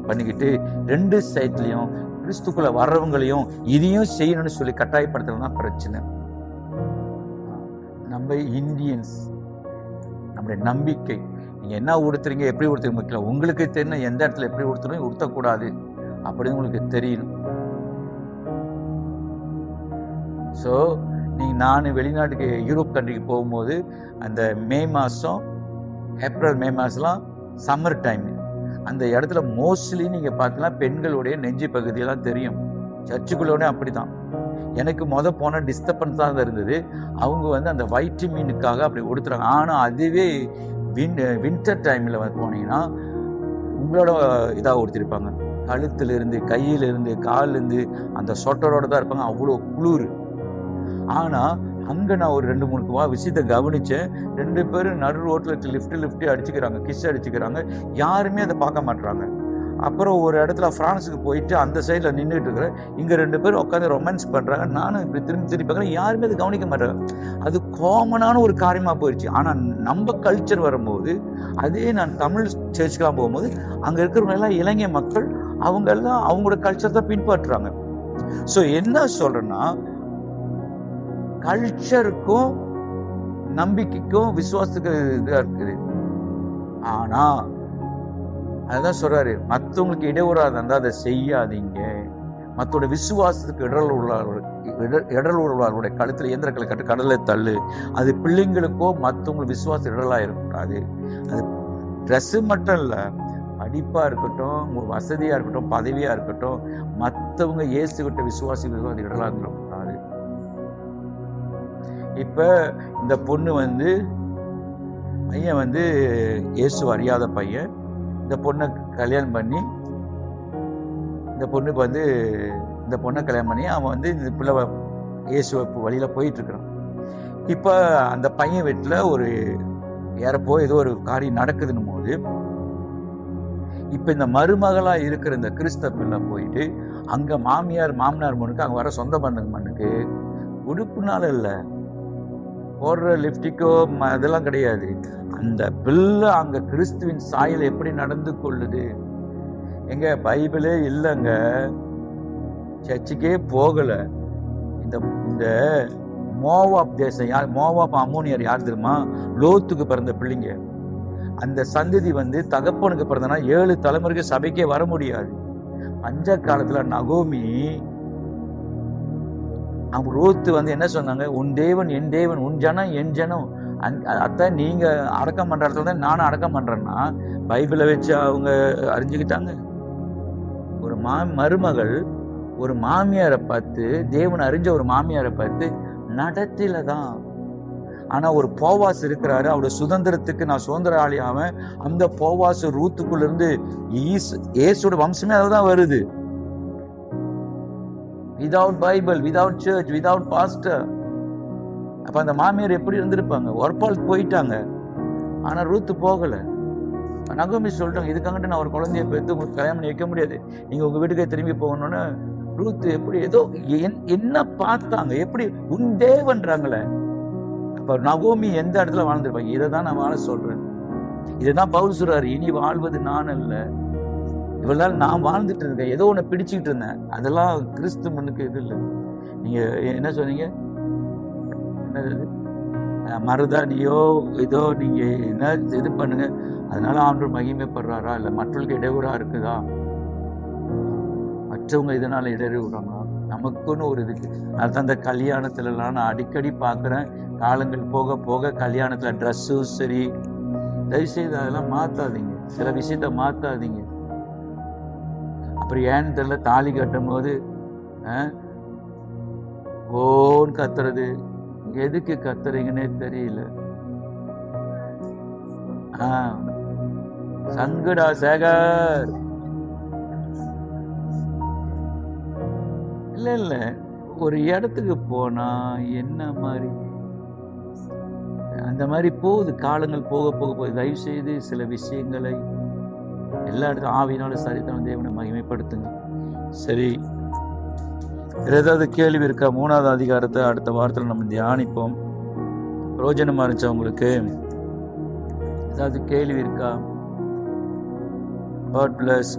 Speaker 1: பண்ணிக்கிட்டு 2 சைட்லயும் கிறிஸ்துக்குள்ள வர்றவங்களையும் இதையும் செய்யணும்னு சொல்லி கட்டாயப்படுத்துறதுதான் பிரச்சனை. நம்ம இந்தியன்ஸ், நம்முடைய நம்பிக்கை, நீங்க என்ன உடுத்துறீங்க, எப்படி உடுத்துறீங்க முக்கியம். உங்களுக்கு தெரியும் எந்த இடத்துல எப்படி உடுத்தணும், உடுத்தக்கூடாது அப்படின்னு உங்களுக்கு தெரியணும். ஸோ நான் வெளிநாட்டுக்கு யூரோப் கண்ட்ரிக்கு போகும்போது அந்த ஏப்ரல் மே மாதம்லாம் சம்மர் டைம், அந்த இடத்துல மோஸ்ட்லி நீங்கள் பார்த்தீங்கன்னா பெண்களுடைய நெஞ்சு பகுதியெல்லாம் தெரியும். சர்ச்சுக்குள்ளோட அப்படிதான். எனக்கு போன டிஸ்டர்பன்ஸ் தான் இருந்தது. அவங்க அந்த வைட்டமினுக்காக அப்படி கொடுத்துறாங்க. ஆனால் அதுவே வின்டர் டைமில் போனீங்கன்னா உங்களோட இதாக உடுத்திருப்பாங்க. கழுத்துலேருந்து கையிலிருந்து காலிலேருந்து அந்த சொட்டரோட தான் இருப்பாங்க. அவ்வளோ குளிர். ஆனால் அங்கே நான் ஒரு 2-3 விஷயத்தை கவனித்தேன். 2 பேரும் நடு ரோட்டில் லிஃப்ட் அடிச்சுக்கிறாங்க, கிஸ் அடிச்சுக்கிறாங்க. யாருமே அதை பார்க்க மாட்டுறாங்க. அப்புறம் ஒரு இடத்துல ஃப்ரான்ஸுக்கு போயிட்டு அந்த சைடில் நின்றுட்டு இருக்கிறேன். இங்கே 2 பேரும் உட்காந்து ரொமான்ஸ் பண்ணுறாங்க. நானும் இப்படி திரும்பி பார்க்குறேன். யாருமே அதை கவனிக்க மாட்டாங்க. அது காமனான ஒரு காரியமாக போயிடுச்சு. ஆனால் நம்ம கல்ச்சர் வரும்போது, அதே நான் தமிழ் சர்ச்சுக்கெலாம் போகும்போது அங்கே இருக்கிறவங்க எல்லாம் இளைஞ மக்கள், அவங்க எல்லாம் அவங்களோட கல்ச்சர் தான் பின்பற்றுறாங்க. ஸோ என்ன சொல்றேன்னா, கல்ச்சருக்கும் நம்பிக்கைக்கும் விசுவாசத்துக்கு இதாக இருக்குது. ஆனா அதான் சொல்றாரு, மற்றவங்களுக்கு இடையூறாக இருந்தால் அதை செய்யாதீங்க. மற்றோட விசுவாசத்துக்கு இடர் உள்ளவர்களுடைய கழுத்துல இயந்திரங்களை கட்டு கடலை தள்ளு. அது பிள்ளைங்களுக்கோ மற்றவங்களுக்கு விசுவாசம் இடலாக இருக்கக்கூடாது. அது ட்ரெஸ்ஸு மட்டும் இல்லை, படிப்பா இருக்கட்டும், வசதியா இருக்கட்டும், பதவியா இருக்கட்டும், மற்றவங்க இயேசுகிட்ட விசுவாசிகளுக்கும் அது இடலாக இருக்கக்கூடாது. இப்ப இந்த பொண்ணு பையன் இயேசு அறியாத பையன். இந்த பொண்ணை கல்யாணம் பண்ணி இந்த பொண்ணுக்கு இந்த பொண்ணை கல்யாணம் பண்ணி அவன் இந்த பிள்ளை இயேசு வழியில போயிட்டு இருக்கிறான். இப்ப அந்த பையன் வீட்டுல ஒரு ஏறப்போ ஏதோ ஒரு காரியம் நடக்குதுன்னு போது, இப்ப இந்த மருமகளா இருக்கிற இந்த கிறிஸ்தவ பிள்ளை போயிட்டு அங்க மாமனார் மண்ணுக்கு, அங்க வர சொந்த மண்ணுக்கு உடுப்புனால இல்லை, போடுற லிப்டிக்கோ அதெல்லாம் கிடையாது. அந்த பிள்ளை அங்க கிறிஸ்துவின் சாயல் எப்படி நடந்து கொள்ளுது. எங்க பைபிளே இல்லைங்க, சர்ச்சுக்கே போகல. இந்த மோவாப் தேசம் யார்? மோவாப் அம்மோனியர் யார் தெரியுமா? லோத்துக்கு பிறந்த பிள்ளைங்க. அந்த சந்ததி தகப்பனுக்கு பிறந்தனா 7 தலைமுறைக்கு சபைக்கே வர முடியாது. பஞ்ச காலத்துல நகோமி அவங்க ரோத்து என்ன சொன்னாங்க? உன் தேவன் என் தேவன், உன் ஜனம் என் ஜனம். அதான் நீங்க அடக்கம் பண்ற இடத்துல தான் நானும் அடக்கம் பண்றேன்னா பைபிளை வச்சு அவங்க அறிஞ்சுக்கிட்டாங்க. ஒரு மருமகள் ஒரு மாமியாரை பார்த்து, தேவன் அறிஞ்ச ஒரு மாமியாரை பார்த்து நடத்தில தான். ஆனா ஒரு போவாஸ் இருக்கிறாரு, அவருடைய சுதந்திரத்துக்கு நான் சுதந்திர ஆளியாம, அந்த போவாஸ் ரூத்துக்குள்ள இருந்து இயேசுட வம்சமே அதுதான் வருது. Without Bible, without church, without pastor. அப்ப அந்த மாமியார் எப்படி இருந்திருப்பாங்க? ஒர்பால் போயிட்டாங்க, ஆனா ரூத் போகல. நகோமி சொல்லிட்டாங்க, இதுக்காகட்டு நான் ஒரு குழந்தைய பெற்று உங்களுக்கு கல்யாணம் பண்ணி வைக்க முடியாது, நீங்க உங்க வீட்டுக்கே திரும்பி போகணும்னு. ரூத் எப்படி ஏதோ என்ன பார்த்தாங்க, எப்படி உன் தேவன்றாங்களே. அப்ப நகோமி எந்த இடத்துல வாழ்ந்துருப்பாங்க? இதை தான் நான் வாழ சொல்றேன். இதுதான் பவுல் சொல்றாரு, இனி வாழ்வது நான் அல்ல, இவ்வளவு நாள் நான் வாழ்ந்துட்டு இருக்கேன், ஏதோ ஒண்ணு பிடிச்சிட்டு இருந்தேன், அதெல்லாம் கிறிஸ்து முன்னுக்கு இது இல்லை. நீங்க என்ன சொன்னீங்க? என்னது மருதானியோ இதோ நீங்க என்ன இது பண்ணுங்க, அதனால ஆண்டவர் மகிமைப்படுறாரா? இல்ல மற்றவர்களுக்கு இடையூறா இருக்குதா? மற்றவங்க இதனால இடையூறாங்களா? நமக்குன்னு ஒரு இதுக்கு. அதுதான் அந்த கல்யாணத்துல எல்லாம் நான் அடிக்கடி பாக்குறேன், காலங்கள் போக போக கல்யாணத்துல ட்ரெஸ்ஸும் சரி, தயவுசெய்து அதெல்லாம் மாத்தாதீங்க, சில விஷயத்த மாத்தாதீங்க. அப்புறம் ஏன்னு தெரியல, தாலி கட்டும் போது ஓன்னு கத்துறது, எதுக்கு கத்துறீங்கன்னே தெரியல. சங்கடா சேகர் இல்ல ஒரு இடத்துக்கு போனா என்ன மாதிரி அந்த மாதிரி போகுது, காலங்கள் போக போக போகுது. தயவு செய்து சில விஷயங்களை எல்லா இடத்துக்கும் ஆவியினாலும் சரிதான் தேவனை மகிமைப்படுத்துங்க. சரி, ஏதாவது கேள்வி இருக்கா? 3வது அதிகாரத்தை அடுத்த வாரத்தில் நம்ம தியானிப்போம். பிரயோஜனமா இருந்துச்சா உங்களுக்கு? ஏதாவது கேள்வி இருக்கா? God bless.